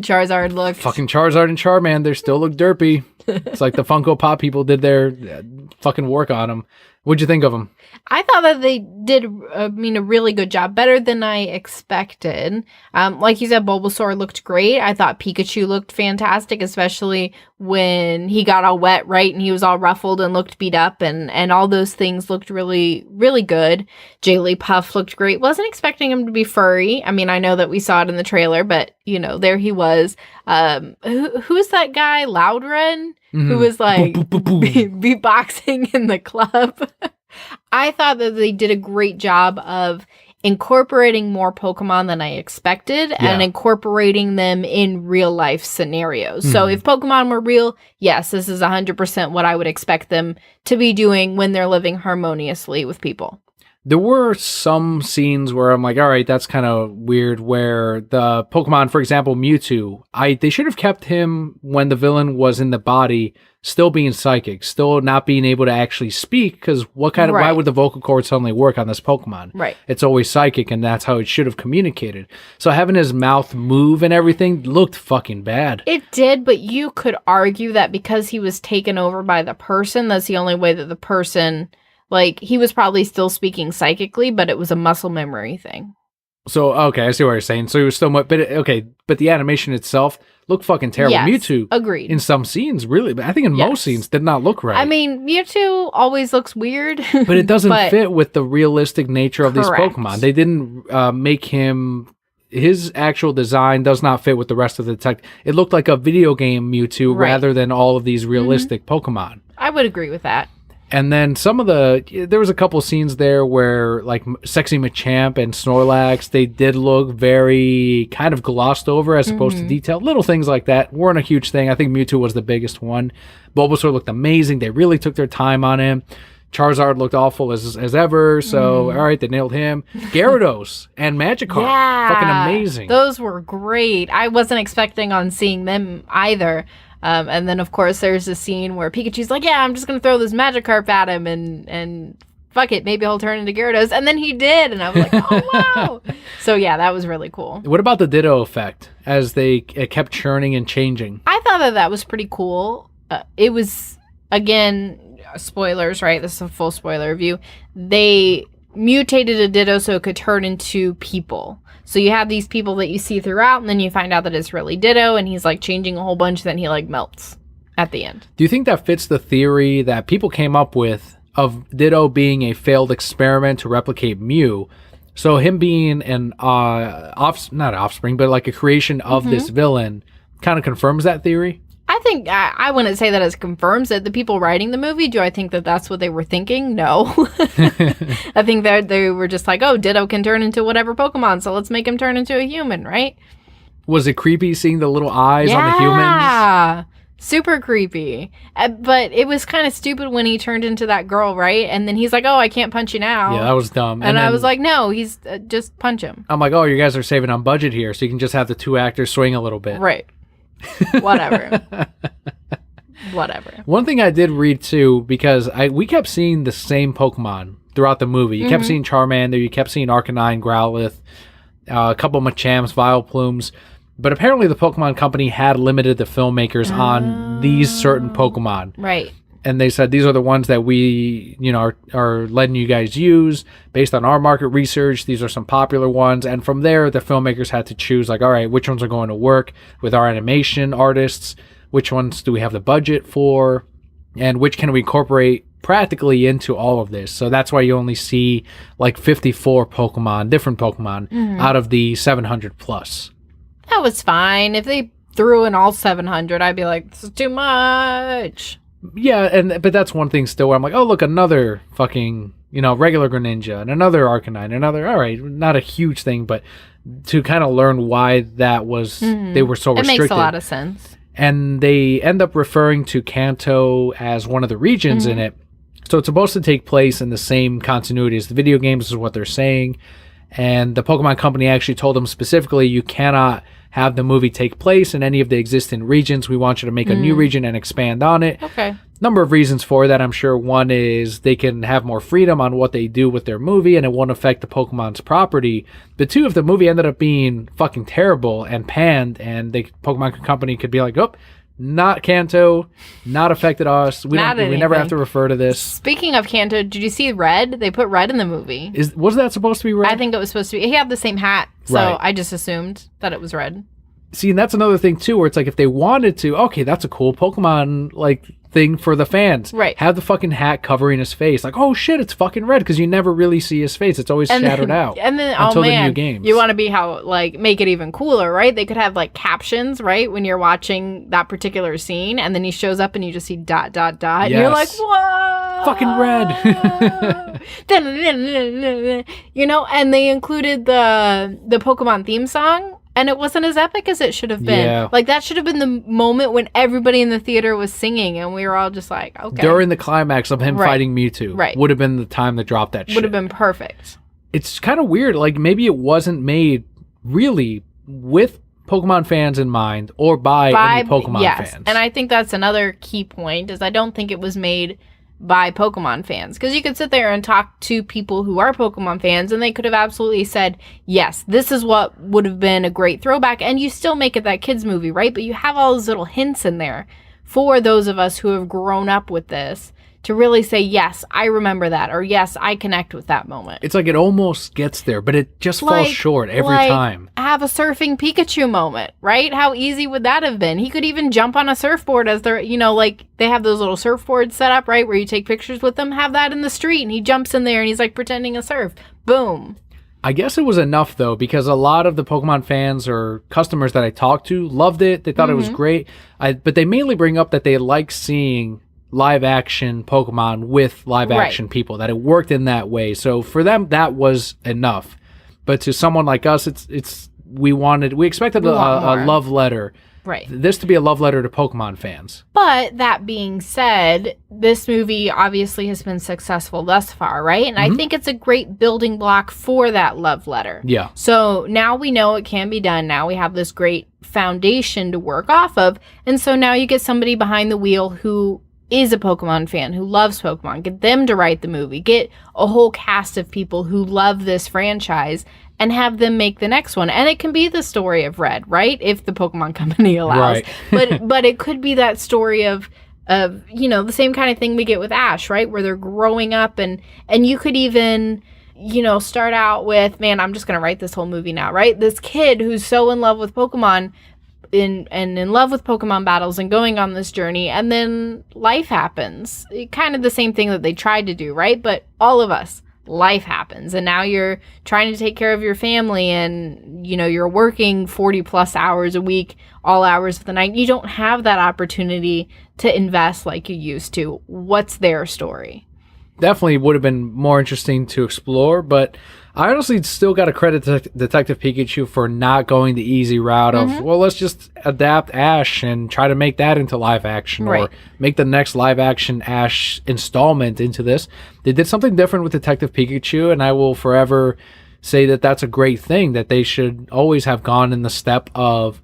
Charizard looked. Fucking Charizard and Charmander, they still look derpy. It's like the Funko Pop people did their fucking work on them. What'd you think of them? I thought that they did, a really good job. Better than I expected. Like you said, Bulbasaur looked great. I thought Pikachu looked fantastic, especially when he got all wet, right? And he was all ruffled and looked beat up, and all those things looked really, really good. Jigglypuff looked great. Wasn't expecting him to be furry. I mean, I know that we saw it in the trailer, but, there he was. Who's that guy? Loudred? Who was like beatboxing in the club. I thought that they did a great job of incorporating more Pokemon than I expected and incorporating them in real life scenarios. So if Pokemon were real, yes, this is 100% what I would expect them to be doing when they're living harmoniously with people. There were some scenes where I'm like, all right, that's kind of weird, where the Pokemon, for example, Mewtwo, they should have kept him when the villain was in the body, still being psychic, still not being able to actually speak, because why would the vocal cord suddenly work on this Pokemon? Right. It's always psychic, and that's how it should have communicated. So having his mouth move and everything looked fucking bad. It did, but you could argue that because he was taken over by the person, that's the only way that the person... Like, he was probably still speaking psychically, but it was a muscle memory thing. So, okay, I see what you're saying. So he was still... But the animation itself looked fucking terrible. Yes, Mewtwo, agreed. in some scenes, really, I think in most scenes, did not look right. I mean, Mewtwo always looks weird. But it doesn't fit with the realistic nature of these Pokemon. They didn't make him... His actual design does not fit with the rest of the tech. It looked like a video game Mewtwo rather than all of these realistic Pokemon. I would agree with that. And then there was a couple scenes there where like Sexy Machamp and Snorlax, they did look very kind of glossed over as opposed to detailed. Little things like that weren't a huge thing. I think Mewtwo was the biggest one. Bulbasaur looked amazing. They really took their time on him. Charizard looked awful as ever. So, all right, they nailed him. Gyarados and Magikarp, fucking amazing. Those were great. I wasn't expecting on seeing them either. And then, of course, there's a scene where Pikachu's like, yeah, I'm just going to throw this Magikarp at him and fuck it, maybe he'll turn into Gyarados. And then he did. And I was like, oh, wow. So, yeah, that was really cool. What about the Ditto effect as it kept churning and changing? I thought that was pretty cool. It was, again, spoilers, right? This is a full spoiler review. They mutated a Ditto so it could turn into people. So you have these people that you see throughout, and then you find out that it's really Ditto, and he's like changing a whole bunch, then he like melts at the end. Do you think that fits the theory that people came up with of Ditto being a failed experiment to replicate Mew? So him being an not offspring, but like a creation of this villain kind of confirms that theory? I think, I wouldn't say that it confirms it. The people writing the movie, do I think that that's what they were thinking? No. I think that they were just like, oh, Ditto can turn into whatever Pokemon, so let's make him turn into a human, right? Was it creepy seeing the little eyes on the humans? Yeah, super creepy. But it was kind of stupid when he turned into that girl, right? And then he's like, oh, I can't punch you now. Yeah, that was dumb. And I was like, no, he's just punch him. I'm like, oh, you guys are saving on budget here, so you can just have the two actors swing a little bit. Right. Whatever. Whatever. One thing I did read too, because we kept seeing the same Pokemon throughout the movie. You kept seeing Charmander, you kept seeing Arcanine, Growlithe, a couple Machamps, Vileplumes. But apparently the Pokemon Company had limited the filmmakers on these certain Pokemon. Right. And they said, these are the ones that we, are letting you guys use based on our market research. These are some popular ones. And from there, the filmmakers had to choose, like, all right, which ones are going to work with our animation artists? Which ones do we have the budget for? And which can we incorporate practically into all of this. So that's why you only see like 54 different Pokemon out of the 700 plus. That was fine. If they threw in all 700, I'd be like, this is too much. Yeah, but that's one thing still where I'm like, oh, look, another fucking, regular Greninja and another Arcanine, all right, not a huge thing, but to kind of learn why that was, they were so restricted. It makes a lot of sense. And they end up referring to Kanto as one of the regions in it. So it's supposed to take place in the same continuity as the video games is what they're saying. And the Pokemon Company actually told them specifically, you cannot have the movie take place in any of the existing regions. We want you to make a new region and expand on it. Okay. Number of reasons for that, I'm sure. One is they can have more freedom on what they do with their movie and it won't affect the Pokemon's property. But two, if the movie ended up being fucking terrible and panned and the Pokemon Company could be like, oh, not Kanto, not affected us. We never have to refer to this. Speaking of Kanto, did you see Red? They put Red in the movie. Was that supposed to be Red? I think it was supposed to be. He had the same hat, so Right. I just assumed that it was Red. See, and that's another thing too, where it's like if they wanted to, okay, that's a cool Pokemon thing for the fans. Right. Have the fucking hat covering his face, like, oh shit, it's fucking red, because you never really see his face. It's always shadowed out. And then, until the new games. You want to be make it even cooler, right? They could have captions, right, when you're watching that particular scene, and then he shows up and you just see ... And you're like, whoa, fucking red. And they included the Pokemon theme song. And it wasn't as epic as it should have been. Yeah. That should have been the moment when everybody in the theater was singing, and we were all just like, okay. During the climax of him fighting Mewtwo, Right. would have been the time to drop that shit. Would have been perfect. It's kind of weird. Maybe it wasn't made really with Pokemon fans in mind or by any Pokemon fans. And I think that's another key point, is I don't think it was made by Pokemon fans, because you could sit there and talk to people who are Pokemon fans and they could have absolutely said, yes, this is what would have been a great throwback, and you still make it that kids movie, right? But you have all those little hints in there for those of us who have grown up with this to really say, yes, I remember that, or yes, I connect with that moment. It's like it almost gets there, but it just falls short every time. Have a surfing Pikachu moment, right? How easy would that have been? He could even jump on a surfboard as they're, they have those little surfboards set up, right, where you take pictures with them. Have that in the street, and he jumps in there and he's pretending to surf. Boom. I guess it was enough, though, because a lot of the Pokemon fans or customers that I talked to loved it. They thought it was great. But they mainly bring up that they like seeing live action Pokemon with live action people, that it worked in that way. So for them, that was enough. But to someone like us, we expected a love letter. Right. This to be a love letter to Pokemon fans. But that being said, this movie obviously has been successful thus far, right? And I think it's a great building block for that love letter. Yeah. So now we know it can be done. Now we have this great foundation to work off of. And so now you get somebody behind the wheel who is a Pokemon fan, who loves Pokemon. Get them to write the movie. Get a whole cast of people who love this franchise and have them make the next one. And it can be the story of Red, right? If the Pokemon Company allows. Right. but it could be that story of the same kind of thing we get with Ash, right? Where they're growing up, and you could even start out with, man, I'm just going to write this whole movie now, right? This kid who's so in love with Pokemon in love with Pokemon battles and going on this journey, and then life happens. Kind of the same thing that they tried to do, right? But all of us, life happens, and now you're trying to take care of your family, and you're working 40 plus hours a week, all hours of the night. You don't have that opportunity to invest like you used to. What's their story? Definitely would have been more interesting to explore, but I honestly still got to credit Detective Pikachu for not going the easy route of, well, let's just adapt Ash and try to make that into live action, or make the next live action Ash installment into this. They did something different with Detective Pikachu, and I will forever say that that's a great thing, that they should always have gone in the step of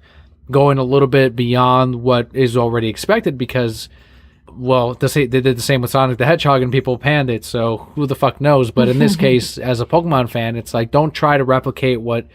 going a little bit beyond what is already expected, because they did the same with Sonic the Hedgehog and people panned it, so who the fuck knows? But in this case, as a Pokemon fan, it's like, don't try to replicate what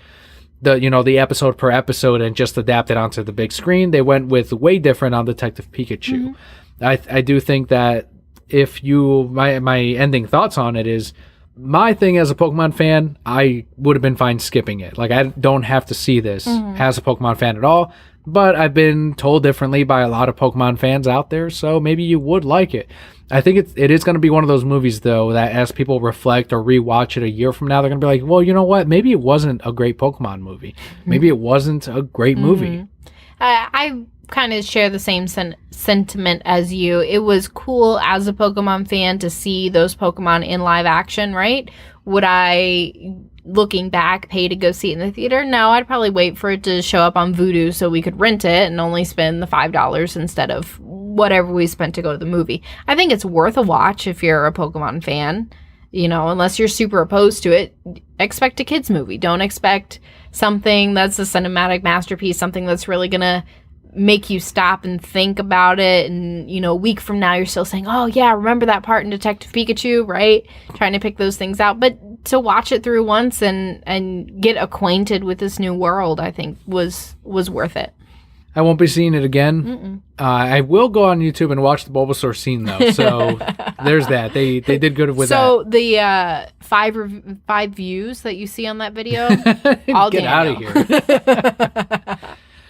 the episode per episode and just adapt it onto the big screen. They went with way different on Detective Pikachu. I do think that my ending thoughts on it is, my thing as a Pokemon fan, I would have been fine skipping it. I don't have to see this as a Pokemon fan at all. but I've been told differently by a lot of Pokemon fans out there, so maybe you would like it. I think it is going to be one of those movies, though, that as people reflect or rewatch it a year from now, they're going to be like, well, you know what? Maybe it wasn't a great Pokemon movie. Maybe it wasn't a great movie. I kind of share the same sentiment as you. It was cool as a Pokemon fan to see those Pokemon in live action, right? Would I, looking back, pay to go see it in the theater? No, I'd probably wait for it to show up on Vudu so we could rent it and only spend the $5 instead of whatever we spent to go to the movie. I think it's worth a watch if you're a Pokemon fan. You know, unless you're super opposed to it, expect a kids movie. Don't expect something that's a cinematic masterpiece, something that's really gonna make you stop and think about it. And, you know, a week from now, you're still saying, oh yeah, remember that part in Detective Pikachu, right? Trying to pick those things out. But to watch it through once and get acquainted with this new world, I think was worth it. I won't be seeing it again. I will go on YouTube and watch the Bulbasaur scene, though. So there's that. They did good with that. So the five views that you see on that video, all get out of here.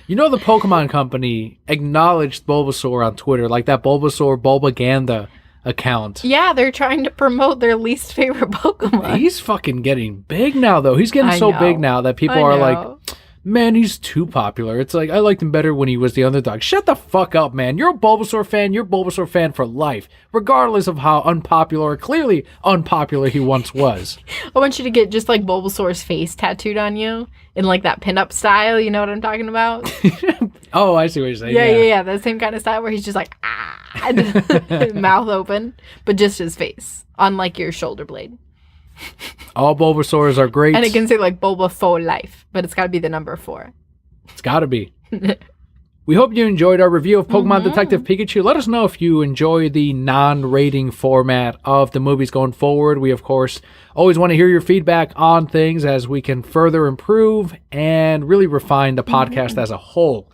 You know, the Pokemon Company acknowledged Bulbasaur on Twitter, like that Bulbasaur Bulbaganda account. Yeah, they're trying to promote their least favorite Pokemon. He's fucking getting big now, though. He's getting so big now that people are like, man, he's too popular. It's like, I liked him better when he was the underdog. Shut the fuck up, man. You're a Bulbasaur fan. You're a Bulbasaur fan for life, regardless of how unpopular, or clearly unpopular he once was. I want you to get just like Bulbasaur's face tattooed on you in like that pinup style. You know what I'm talking about? Oh, I see what you're saying. Yeah. That same kind of style where he's just like, mouth open, but just his face on like your shoulder blade. All Bulbasaurs are great. And it can say like Bulba for life, but it's got to be the number 4. It's got to be. We hope you enjoyed our review of Pokemon Detective Pikachu. Let us know if you enjoy the non-rating format of the movies going forward. We, of course, always want to hear your feedback on things as we can further improve and really refine the podcast as a whole.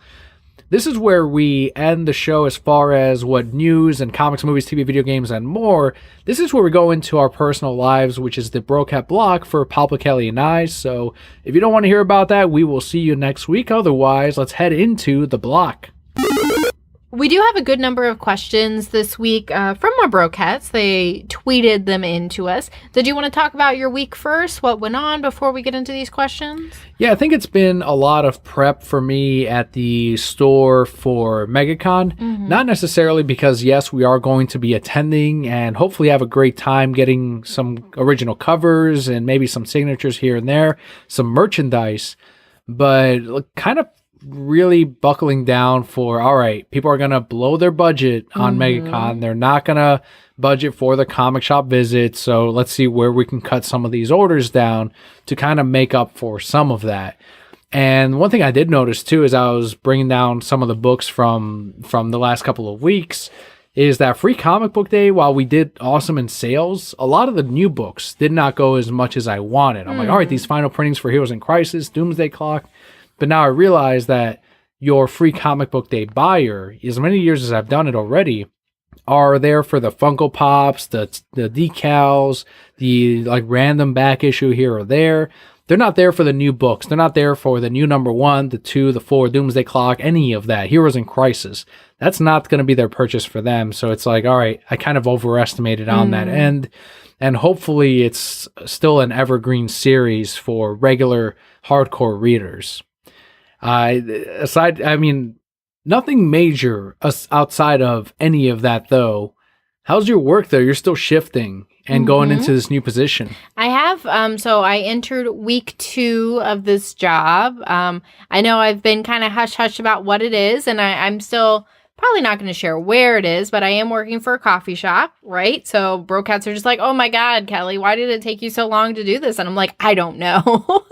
This is where we end the show as far as what news and comics, movies, TV, video games, and more. This is where we go into our personal lives, which is the Brocat block for Papa, Kelly, and I. So if you don't want to hear about that, we will see you next week. Otherwise, let's head into the block. We do have a good number of questions this week from our Brocats. They tweeted them into us. Did you want to talk about your week first? What went on before we get into these questions? Yeah, I think it's been a lot of prep for me at the store for MegaCon. Not necessarily because, yes, we are going to be attending and hopefully have a great time getting some original covers and maybe some signatures here and there, some merchandise, but kind of really buckling down for, all right, people are going to blow their budget on MegaCon. They're not going to budget for the comic shop visit. So let's see where we can cut some of these orders down to kind of make up for some of that. And one thing I did notice too, as I was bringing down some of the books from the last couple of weeks, is that Free Comic Book Day, while we did awesome in sales, a lot of the new books did not go as much as I wanted. I'm like, all right, these final printings for Heroes in Crisis, Doomsday Clock. But now I realize that your Free Comic Book Day buyer, as many years as I've done it already, are there for the Funko Pops, the decals, the like random back issue here or there. They're not there for the new books. They're not there for the new number 1, the 2, the 4, Doomsday Clock, any of that. Heroes in Crisis. That's not going to be their purchase for them. So it's like, all right, I kind of overestimated on that end. And hopefully it's still an evergreen series for regular hardcore readers. Nothing major outside of any of that, though. How's your work, though? You're still shifting and going into this new position. I have. So I entered week 2 of this job. I know I've been kind of hush-hush about what it is, and I'm still probably not going to share where it is, but I am working for a coffee shop, right? So Brocats are just like, oh my God, Kelly, why did it take you so long to do this? And I'm like, I don't know.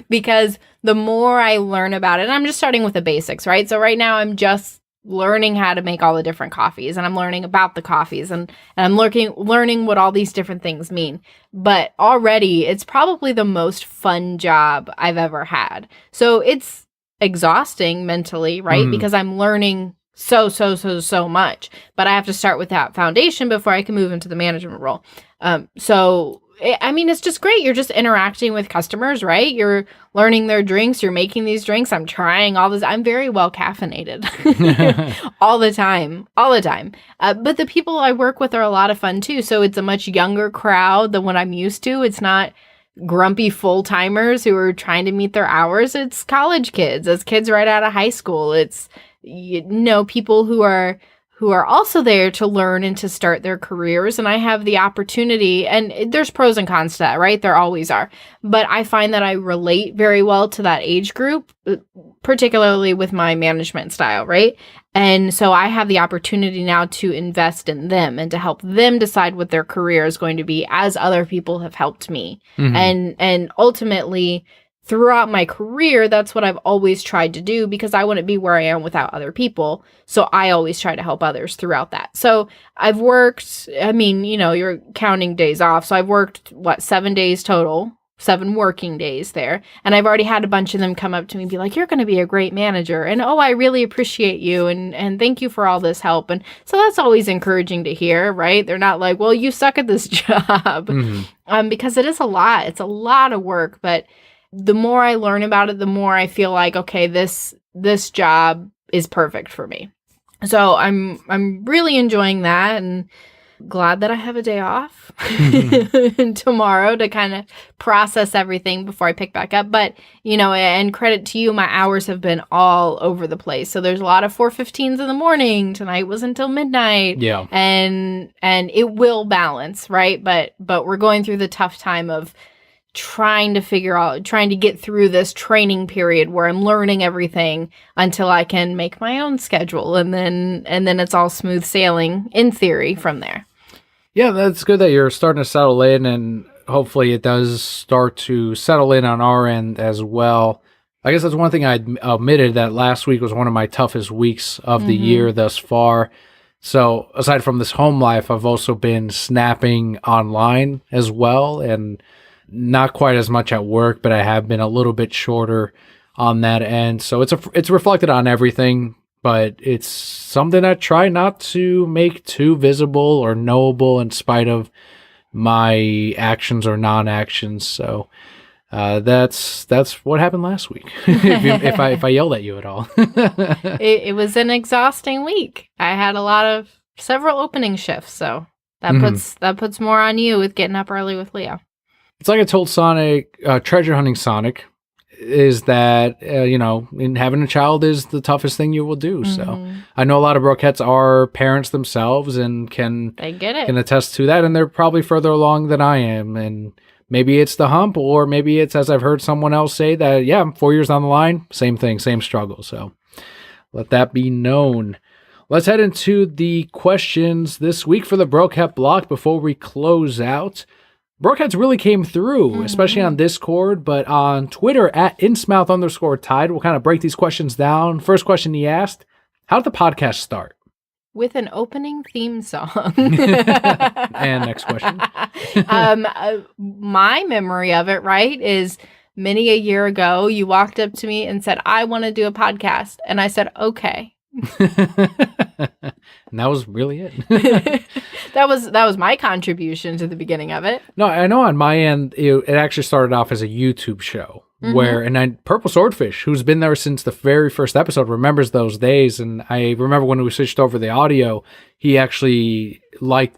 Because the more I learn about it, I'm just starting with the basics, right? So right now I'm just learning how to make all the different coffees, and I'm learning about the coffees, and I'm learning what all these different things mean. But already it's probably the most fun job I've ever had. So it's exhausting mentally, right? Because I'm learning so much, but I have to start with that foundation before I can move into the management role. So I mean, it's just great. You're just interacting with customers, right? You're learning their drinks. You're making these drinks. I'm trying all this. I'm very well caffeinated all the time, but the people I work with are a lot of fun too. So it's a much younger crowd than what I'm used to. It's not grumpy full-timers who are trying to meet their hours. It's college kids. It's kids right out of high school. It's, people who are also there to learn and to start their careers. And I have the opportunity, and there's pros and cons to that, right? There always are. But I find that I relate very well to that age group, particularly with my management style, right? And so I have the opportunity now to invest in them and to help them decide what their career is going to be, as other people have helped me. And ultimately, throughout my career, that's what I've always tried to do, because I wouldn't be where I am without other people. So I always try to help others throughout that. So I've worked, you're counting days off. So I've worked, 7 days total, 7 working days there. And I've already had a bunch of them come up to me and be like, you're going to be a great manager. And, oh, I really appreciate you. And thank you for all this help. And so that's always encouraging to hear, right? They're not like, well, you suck at this job. Because it is a lot. It's a lot of work. But the more I learn about it, the more I feel like, okay, this job is perfect for me. So I'm really enjoying that, and glad that I have a day off tomorrow to kind of process everything before I pick back up. But, and credit to you, my hours have been all over the place. So there's a lot of 4:15s in the morning. Tonight was until midnight. Yeah. And it will balance, right? But we're going through the tough time of trying to get through this training period where I'm learning everything until I can make my own schedule, and then it's all smooth sailing in theory from there. Yeah, that's good that you're starting to settle in, and hopefully it does start to settle in on our end as well. I guess that's one thing I admitted, that last week was one of my toughest weeks of the year thus far. So aside from this home life, I've also been snapping online as well, and not quite as much at work, but I have been a little bit shorter on that end. So it's reflected on everything, but it's something I try not to make too visible or knowable in spite of my actions or non-actions. So that's what happened last week. if I yelled at you at all. It was an exhausting week. I had several opening shifts, so that puts more on you with getting up early with Leo. It's like I told Sonic, treasure hunting Sonic, is that, in having a child is the toughest thing you will do. So I know a lot of Brokettes are parents themselves and can attest to that. And they're probably further along than I am. And maybe it's the hump, or maybe it's, as I've heard someone else say, that, yeah, I'm 4 years down the line. Same thing, same struggle. So let that be known. Let's head into the questions this week for the Brokette block before we close out. Brokeheads really came through, especially on Discord, but on Twitter at @insmouth_tide. We'll kind of break these questions down. First question he asked, how did the podcast start? With an opening theme song. And next question. My memory of it, right, is many a year ago, you walked up to me and said, I want to do a podcast. And I said, okay. And that was really it. That was my contribution to the beginning of it. No, I know on my end, it actually started off as a YouTube show and Purple Swordfish, who's been there since the very first episode, remembers those days. And I remember when we switched over the audio, he actually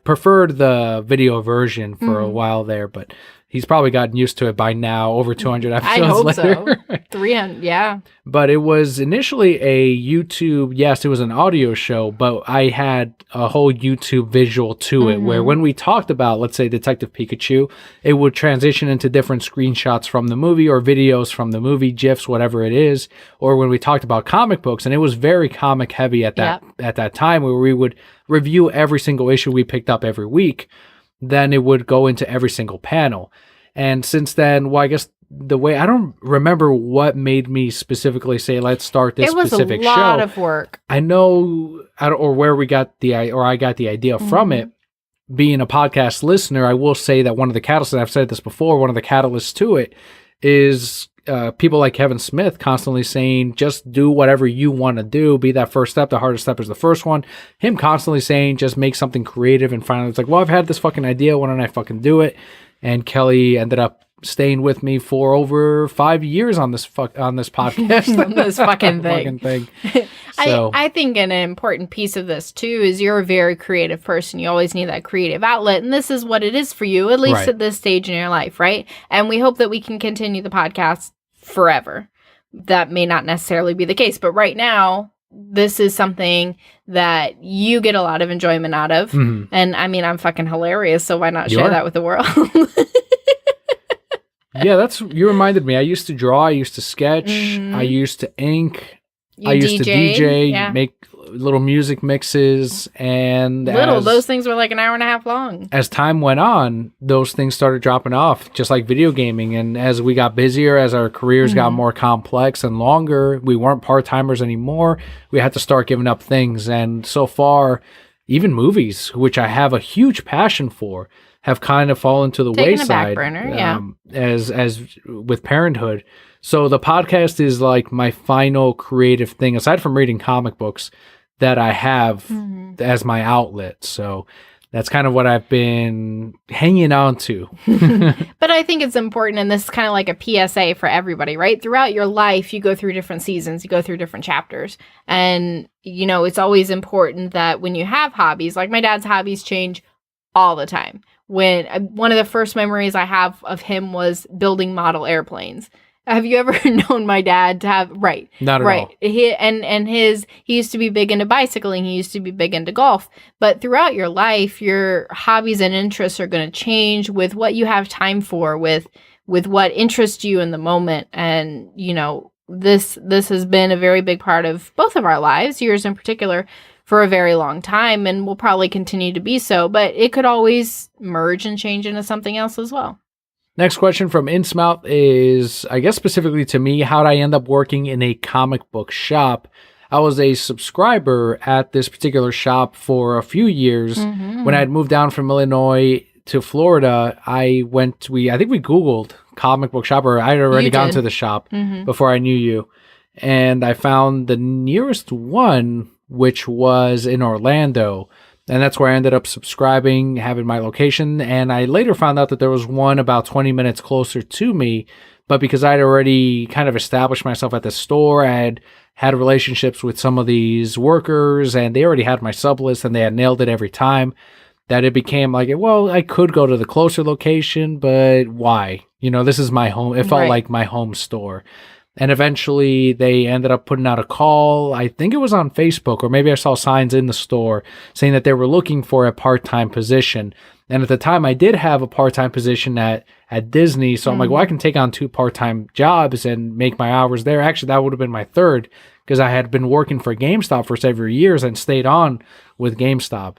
preferred the video version for a while there, but he's probably gotten used to it by now, over 200 episodes I hope later. So. 300, yeah. But it was initially a YouTube, yes, it was an audio show, but I had a whole YouTube visual to it, where when we talked about, let's say, Detective Pikachu, it would transition into different screenshots from the movie or videos from the movie, GIFs, whatever it is. Or when we talked about comic books, and it was very comic heavy at that time, where we would review every single issue we picked up every week. Then it would go into every single panel. And since then, well, I guess the way, I don't remember what made me specifically say, let's start this specific show. It was a lot of work. I know, or where I got the idea from it. Being a podcast listener, I will say that one of the catalysts, and I've said this before, one of the catalysts to it is people like Kevin Smith constantly saying, just do whatever you want to do. Be that first step. The hardest step is the first one. Him constantly saying, just make something creative. And finally, it's like, well, I've had this fucking idea. Why don't I fucking do it? and Kelly ended up staying with me for over 5 years on this podcast. On this fucking thing. So, I think an important piece of this too is you're a very creative person. You always need that creative outlet, and this is what it is for you, at least Right. at this stage in your life, right? And we hope that we can continue the podcast forever. That may not necessarily be the case, but right now, this is something that you get a lot of enjoyment out of. mhm. And I mean, I'm fucking hilarious, so why not You share are. that with the world? Yeah, you reminded me. I used to draw. I used to sketch. Mhm. I used to ink. You I used to DJ, yeah. make little music mixes, and Those things were like an hour and a half long. as time went on, those things started dropping off, just like video gaming. And as we got busier, as our careers got more complex and longer, we weren't part-timers anymore. We had to start giving up things. And so far, even movies, which I have a huge passion for, have kind of fallen to the Taken a wayside. back burner, yeah. As with parenthood. So the podcast is like my final creative thing, aside from reading comic books, that I have as my outlet. So that's kind of what I've been hanging on to. But I think it's important, and this is kind of like a PSA for everybody, right? Throughout your life, you go through different seasons, you go through different chapters. And, you know, it's always important that when you have hobbies, like my dad's hobbies change all the time. When one of the first memories I have of him was building model airplanes. Have you ever known my dad to have Not at all. He used to be big into bicycling, he used to be big into golf. But throughout your life, your hobbies and interests are going to change with what you have time for, with what interests you in the moment. And, you know, this has been a very big part of both of our lives, yours in particular, for a very long time, and will probably continue to be so, but it could always merge and change into something else as well. Next question from Innsmouth is, I guess specifically to me, how did I end up working in a comic book shop? I was a subscriber at this particular shop for a few years. When I had moved down from Illinois to Florida, I think we Googled comic book shop, or I had already You gone did. to the shop before I knew you. And I found the nearest one, which was in Orlando. And that's where I ended up subscribing, having my location. And I later found out that there was one about 20 minutes closer to me. But because I'd already kind of established myself at the store, I had relationships with some of these workers, and they already had my sub list, and they had nailed it every time, that it became like, well, I could go to the closer location, but why? You know, this is my home. It felt Right. like my home store. And eventually they ended up putting out a call. I think it was on Facebook, or maybe I saw signs in the store saying that they were looking for a part-time position. And at the time I did have a part-time position at Disney. So I'm like, well, I can take on 2 part-time jobs and make my hours there. Actually, that would have been my third, because I had been working for GameStop for several years and stayed on with GameStop.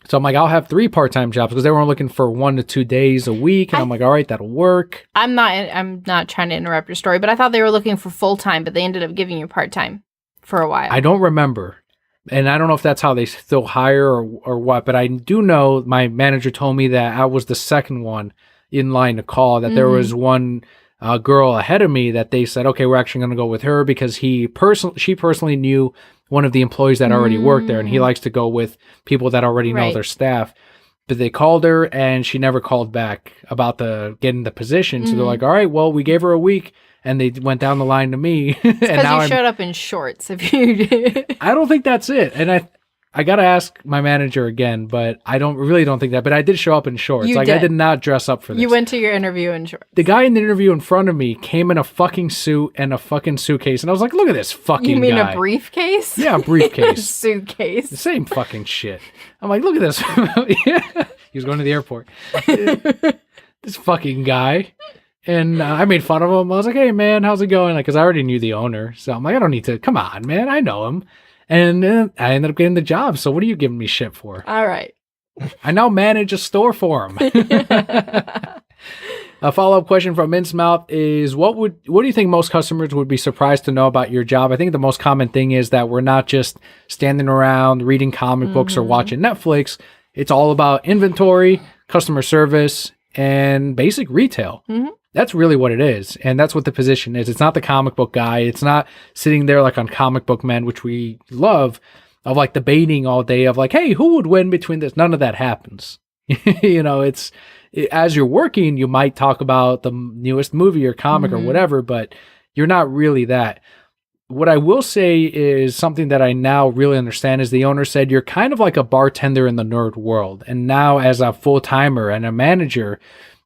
So I'm like, I'll have 3 part-time jobs, because they were looking for 1 to 2 days a week. And I'm like, all right, that'll work. I'm not trying to interrupt your story, but I thought they were looking for full-time, but they ended up giving you part-time for a while. I don't remember. And I don't know if that's how they still hire or what, but I do know my manager told me that I was the second one in line to call, that there was one girl ahead of me that they said, okay, we're actually going to go with her, because she personally knew one of the employees that already worked there, and he likes to go with people that already know Right. their staff. But they called her, and she never called back about getting the position. So they're like, all right, well, we gave her a week, and they went down the line to me. And Because now you showed up in shorts. If you did. I don't think that's it. And I got to ask my manager again, but I really don't think that. But I did show up in shorts. You I did. did not dress up for this. You went to your interview in shorts. The guy in the interview in front of me came in a fucking suit and a fucking suitcase. And I was like, look at this fucking You mean guy. a briefcase? Yeah, a briefcase. Suitcase. The same fucking shit. I'm like, look at this. Yeah. He was going to the airport. This fucking guy. And I made fun of him. I was like, hey, man, how's it going? Because I already knew the owner. So I'm like, I don't need to. Come on, man. I know him. And I ended up getting the job. So what are you giving me shit for? All right. I now manage a store for him. A follow-up question from Innsmouth is, what do you think most customers would be surprised to know about your job? I think the most common thing is that we're not just standing around reading comic books or watching Netflix. It's all about inventory, customer service, and basic retail. That's really what it is. And that's what the position is. It's not the comic book guy. It's not sitting there like on Comic Book Men, which we love, of like debating all day of like, hey, who would win between this? None of that happens. You know, it's as you're working, you might talk about the newest movie or comic or whatever, but you're not really that. What I will say is something that I now really understand is the owner said, you're kind of like a bartender in the nerd world. And now as a full-timer and a manager,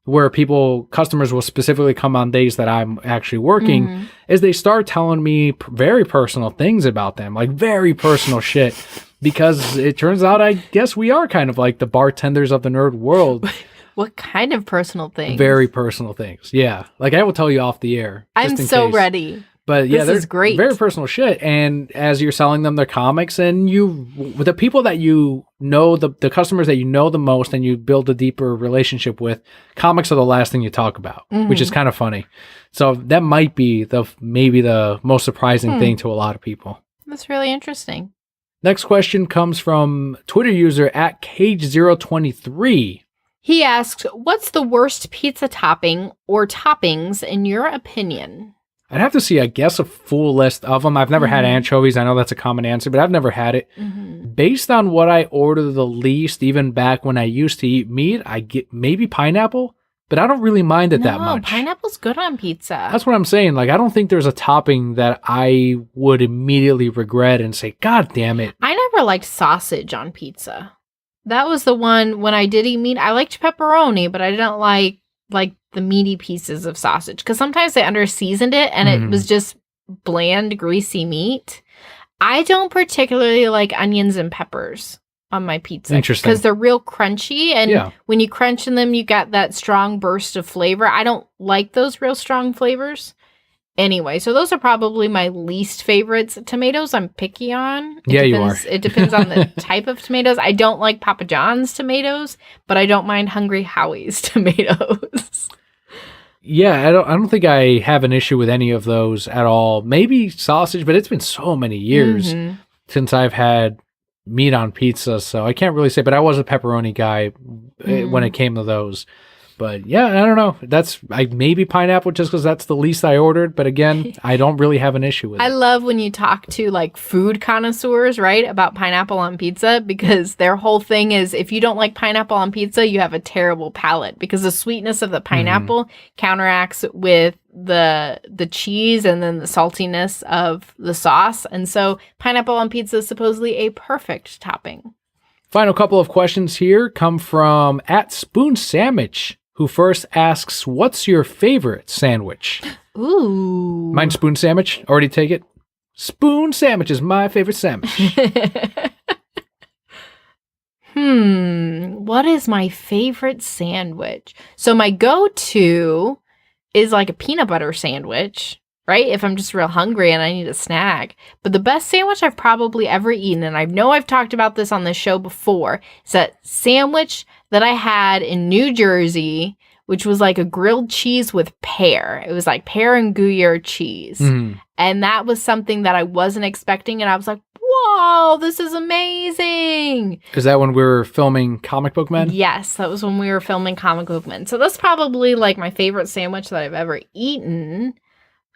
where customers will specifically come on days that I'm actually working, is they start telling me very personal things about them, like very personal shit. Because it turns out, I guess we are kind of like the bartenders of the nerd world. What kind of personal things? Very personal things. Yeah. Like I will tell you off the air. I'm so ready. But yeah, this is great. Very personal shit. And as you're selling them their comics, and with the people that you know, the customers that you know the most and you build a deeper relationship with, comics are the last thing you talk about, which is kind of funny. So that might be maybe the most surprising thing to a lot of people. That's really interesting. Next question comes from Twitter user at Cage023. He asks, what's the worst pizza topping or toppings in your opinion? I'd have to see, I guess, a full list of them. I've never had anchovies. I know that's a common answer, but I've never had it. Based on what I order the least, even back when I used to eat meat, I get maybe pineapple, but I don't really mind it that much. Pineapple's good on pizza. That's what I'm saying. Like, I don't think there's a topping that I would immediately regret and say, God damn it. I never liked sausage on pizza. That was the one when I did eat meat. I liked pepperoni, but I didn't like the meaty pieces of sausage because sometimes they under-seasoned it and it was just bland, greasy meat. I don't particularly like onions and peppers on my pizza. Interesting. Because they're real crunchy, and when you crunch in them, you get that strong burst of flavor. I don't like those real strong flavors. Anyway, so those are probably my least favorites. Tomatoes I'm picky on. You are. It depends on the type of tomatoes. I don't like Papa John's tomatoes, but I don't mind Hungry Howie's tomatoes. Yeah, I don't think I have an issue with any of those at all. Maybe sausage, but it's been so many years since I've had meat on pizza, so I can't really say, but I was a pepperoni guy when it came to those. But yeah, I don't know. Maybe pineapple just because that's the least I ordered. But again, I don't really have an issue with it. I love when you talk to like food connoisseurs, right, about pineapple on pizza, because their whole thing is if you don't like pineapple on pizza, you have a terrible palate because the sweetness of the pineapple counteracts with the cheese and then the saltiness of the sauce. And so pineapple on pizza is supposedly a perfect topping. Final couple of questions here come from @SpoonSandwich, who first asks, what's your favorite sandwich? Ooh. Mine Spoon Sandwich. Already take it. Spoon Sandwich is my favorite sandwich. What is my favorite sandwich? So my go-to is like a peanut butter sandwich, right? If I'm just real hungry and I need a snack. But the best sandwich I've probably ever eaten, and I know I've talked about this on the show before, is that sandwich that I had in New Jersey, which was like a grilled cheese with pear. It was like pear and Gruyere cheese. And that was something that I wasn't expecting. And I was like, whoa, this is amazing. Is that when we were filming Comic Book Men? Yes, that was when we were filming Comic Book Men. So that's probably like my favorite sandwich that I've ever eaten.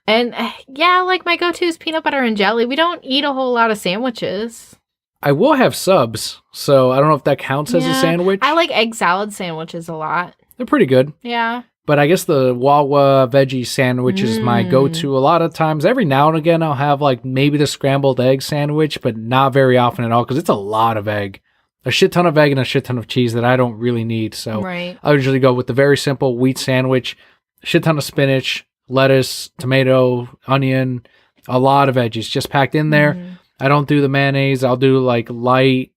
And yeah, like my go-to is peanut butter and jelly. We don't eat a whole lot of sandwiches. I will have subs, so I don't know if that counts as a sandwich. I like egg salad sandwiches a lot. They're pretty good. Yeah. But I guess the Wawa veggie sandwich is my go-to a lot of times. Every now and again, I'll have like maybe the scrambled egg sandwich, but not very often at all because it's a lot of egg. A shit ton of egg and a shit ton of cheese that I don't really need. So I usually go with the very simple wheat sandwich, a shit ton of spinach, lettuce, tomato, onion, a lot of veggies just packed in there. I don't do the mayonnaise. I'll do like light,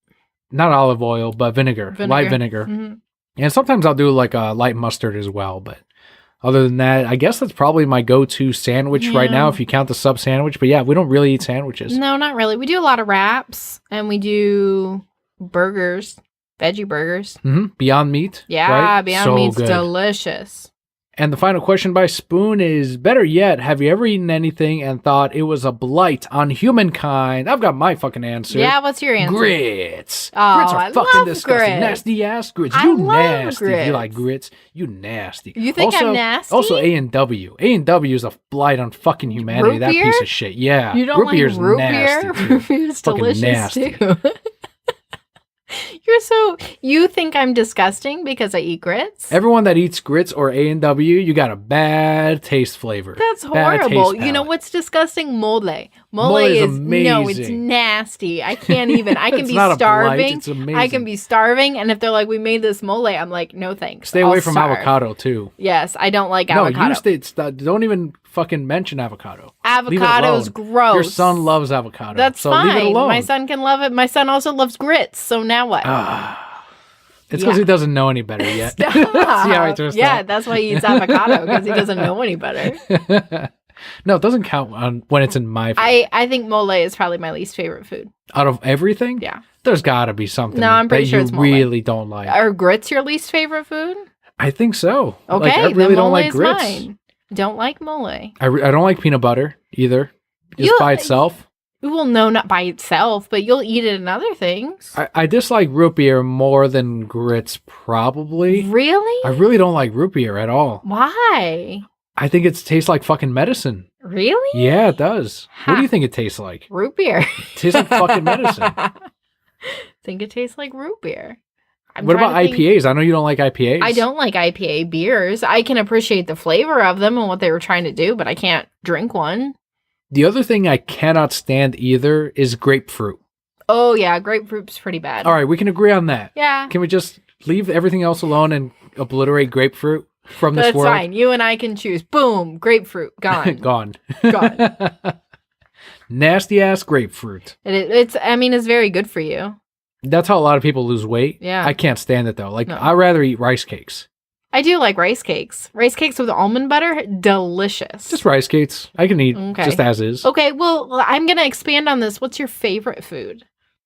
not olive oil, but vinegar. Light vinegar. And sometimes I'll do like a light mustard as well. But other than that, I guess that's probably my go-to sandwich right now if you count the sub sandwich. But yeah, we don't really eat sandwiches. No, not really. We do a lot of wraps and we do burgers, veggie burgers. Beyond Meat. Yeah, right? Beyond So Meat's good. delicious. And the final question by Spoon is, better yet, have you ever eaten anything and thought it was a blight on humankind? I've got my fucking answer. Yeah, what's your answer? Grits. Oh, Grits are I fucking love disgusting. grits. Nasty ass grits. I You love nasty. If grits. you like grits, you nasty. You think I'm nasty? Also A&W. A&W is a blight on fucking humanity. Root that beer? piece of shit. Yeah. You don't Root like beer's root nasty, beer? dude. Root beer's Fucking delicious nasty. too. You think I'm disgusting because I eat grits? Everyone that eats grits or A&W, you got a bad taste flavor. That's Bad horrible. taste You know palate. what's disgusting? Mole. Mole is No, it's amazing. nasty. I can't even. I can It's be not a blight, starving. it's amazing. I can be starving, and if they're like, "We made this mole," I'm like, "No thanks." Stay away I'll from starve. avocado, too. Yes, I don't like No, avocado. don't even fucking mention avocado. Leave it Avocado's alone. gross. Your son loves avocado. That's so fine. leave it alone. My son can love it. My son also loves grits. So now what? It's because Yeah. he doesn't know any better yet. Stop. See how I twist Yeah, that? that's why he eats avocado, because he doesn't know any better. No, it doesn't count when it's in my food. I think mole is probably my least favorite food. Out of everything? Yeah. There's got to be something No, I'm pretty that sure you it's mole. really don't like. Are grits your least favorite food? I think so. Okay, Like, I then really don't mole like is grits. mine. Don't like mole. I don't like peanut butter either. Just You- by itself. Well, no, not by itself, but you'll eat it in other things. I dislike root beer more than grits, probably. Really? I really don't like root beer at all. Why? I think it tastes like fucking medicine. Really? Yeah, it does. What Huh. do you think it tastes like? Root beer. It tastes like fucking medicine. Think it tastes like root beer. I'm What trying about to think- IPAs? I know you don't like IPAs. I don't like IPA beers. I can appreciate the flavor of them and what they were trying to do, but I can't drink one. The other thing I cannot stand either is grapefruit. Oh, yeah, grapefruit's pretty bad. All right, we can agree on that. Yeah, Can we just leave everything else alone and obliterate grapefruit from this that's world? fine. You and I can choose. Boom, grapefruit, gone. Gone. Gone. Nasty ass grapefruit. It's very good for you. That's how a lot of people lose weight. Yeah. I can't stand it though. Like, No. I'd rather eat rice cakes. I do like rice cakes. Rice cakes with almond butter, delicious. Just rice cakes. I can eat Okay. just as is. Okay, well, I'm going to expand on this. What's your favorite food?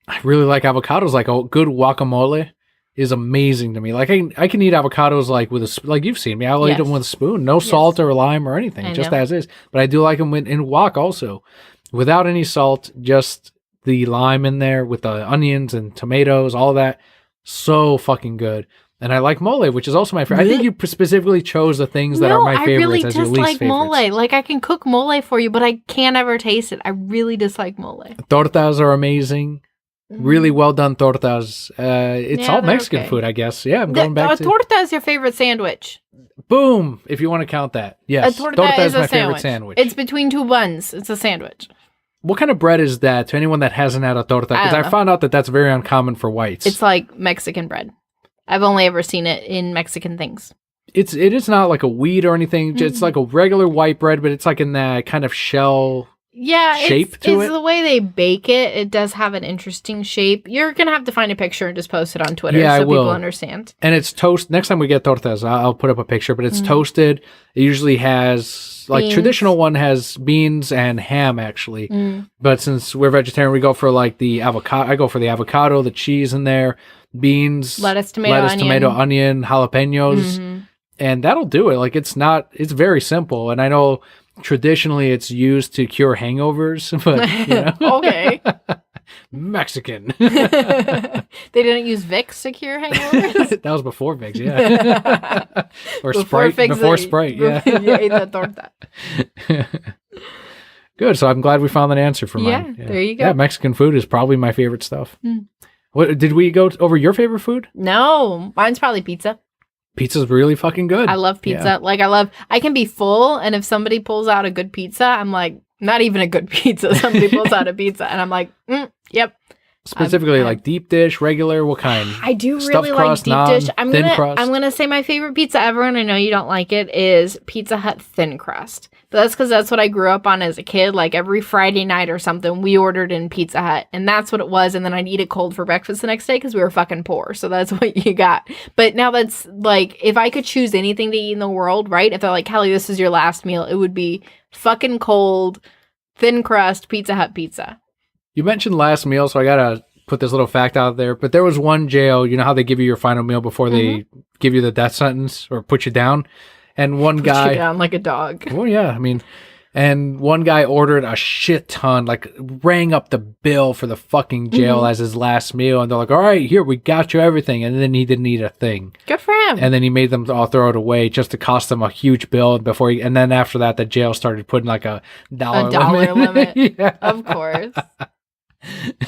I really like avocados. Like, a good guacamole is amazing to me. Like, I can eat avocados like with like you've seen me. I'll eat Yes. them with a spoon. No salt or lime or anything. I Just know. as is. But I do like them in guac also. Without any salt, just the lime in there with the onions and tomatoes, all of that. So fucking good. And I like mole, which is also my favorite. I think you specifically chose the things that are my favorites I really as your least dislike favorites. mole. Like, I can cook mole for you, but I can't ever taste it. I really dislike mole. Tortas are amazing. Really well done tortas. It's Mm. Yeah, all they're Mexican okay. food, I guess. Yeah, I'm going back A to... torta is your favorite sandwich. Boom, if you want to count that. Yes, A torta is is a my sandwich. favorite sandwich. It's between two buns. It's a sandwich. What kind of bread is that to anyone that hasn't had a torta? Because don't I know. found out that that's very uncommon for whites. It's like Mexican bread. I've only ever seen it in Mexican things. It is not like a wheat or anything. Mm-hmm. It's like a regular white bread, but it's like in that kind of shell. Yeah, Shape it's to it? the way they bake it. It does have an interesting shape. You're gonna have to find a picture and just post it on Twitter Yeah, I so people will. understand. And it's toast. Next time we get tortas, I'll put up a picture, but it's toasted. It usually has, like, Beans. traditional one has beans and ham, actually. Mm. But since we're vegetarian, we go for, like, the avocado. I go for the avocado, the cheese in there, beans, Lettuce, tomato, onion, jalapenos. Mhm. And that'll do it. Like, it's very simple. And I know traditionally it's used to cure hangovers, but, you know, Okay. Mexican. They didn't use Vicks to cure hangovers? That was before Vicks, yeah. Or Before Sprite. Vicks, Before they- Sprite, yeah. You ate the torta. Good. So I'm glad we found an answer for Yeah, mine. there you go. Yeah, Mexican food is probably my favorite stuff. Mm. What did we go over your favorite food? No, mine's probably pizza. Pizza's really fucking good. I love pizza. Yeah. Like, I can be full, and if somebody pulls out a good pizza, I'm like, not even a good pizza. Somebody pulls out a pizza, and I'm like, yep. Specifically, I'm- like deep dish, regular, what kind? I do Stuffed really crust, like deep dish. naan, thin crust? I'm gonna say my favorite pizza ever, and I know you don't like it, is Pizza Hut thin crust. But that's because that's what I grew up on as a kid. Like, every Friday night or something, we ordered in Pizza Hut, and that's what it was. And then I'd eat it cold for breakfast the next day because we were fucking poor. So that's what you got. But now that's like, if I could choose anything to eat in the world, right? If they're like, Kelly, this is your last meal, it would be fucking cold, thin crust Pizza Hut pizza. You mentioned last meal, so I gotta put this little fact out there. But there was one jail. You know how they give you your final meal before they give you the death sentence or put you down? And one Put guy you down like a dog. Well, yeah, I mean, and one guy ordered a shit ton, like rang up the bill for the fucking jail as his last meal, and they're like, "All right, here, we got you everything," and then he didn't eat a thing, Good for him. and then he made them all throw it away just to cost them a huge bill before and then after that, the jail started putting like $1 $1 limit. yeah. Of course.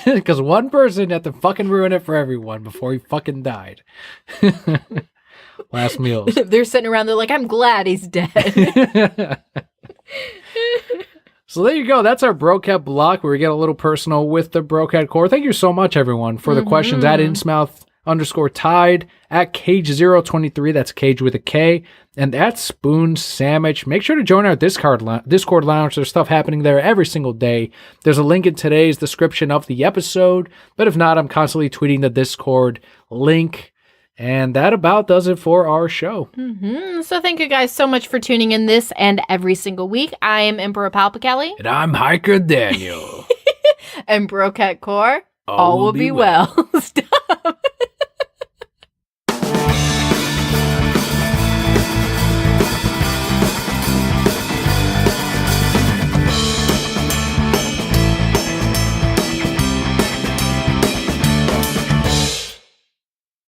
Because one person had to fucking ruin it for everyone before he fucking died. Last meals. They're sitting around, they're like, I'm glad he's dead. So there you go. That's our Brocat block where we get a little personal with the Brocat core. Thank you so much, everyone, for the questions at Innsmouth_tied, at Cage023, that's Cage with a K, and at Spoon Sandwich. Make sure to join our Discord lounge. There's stuff happening there every single day. There's a link in today's description of the episode, but if not, I'm constantly tweeting the Discord link. And that about does it for our show. So thank you guys so much for tuning in this and every single week. I am Emperor Palpicali. And I'm Hiker Daniel. And Brocat Core. All will be well. Stop.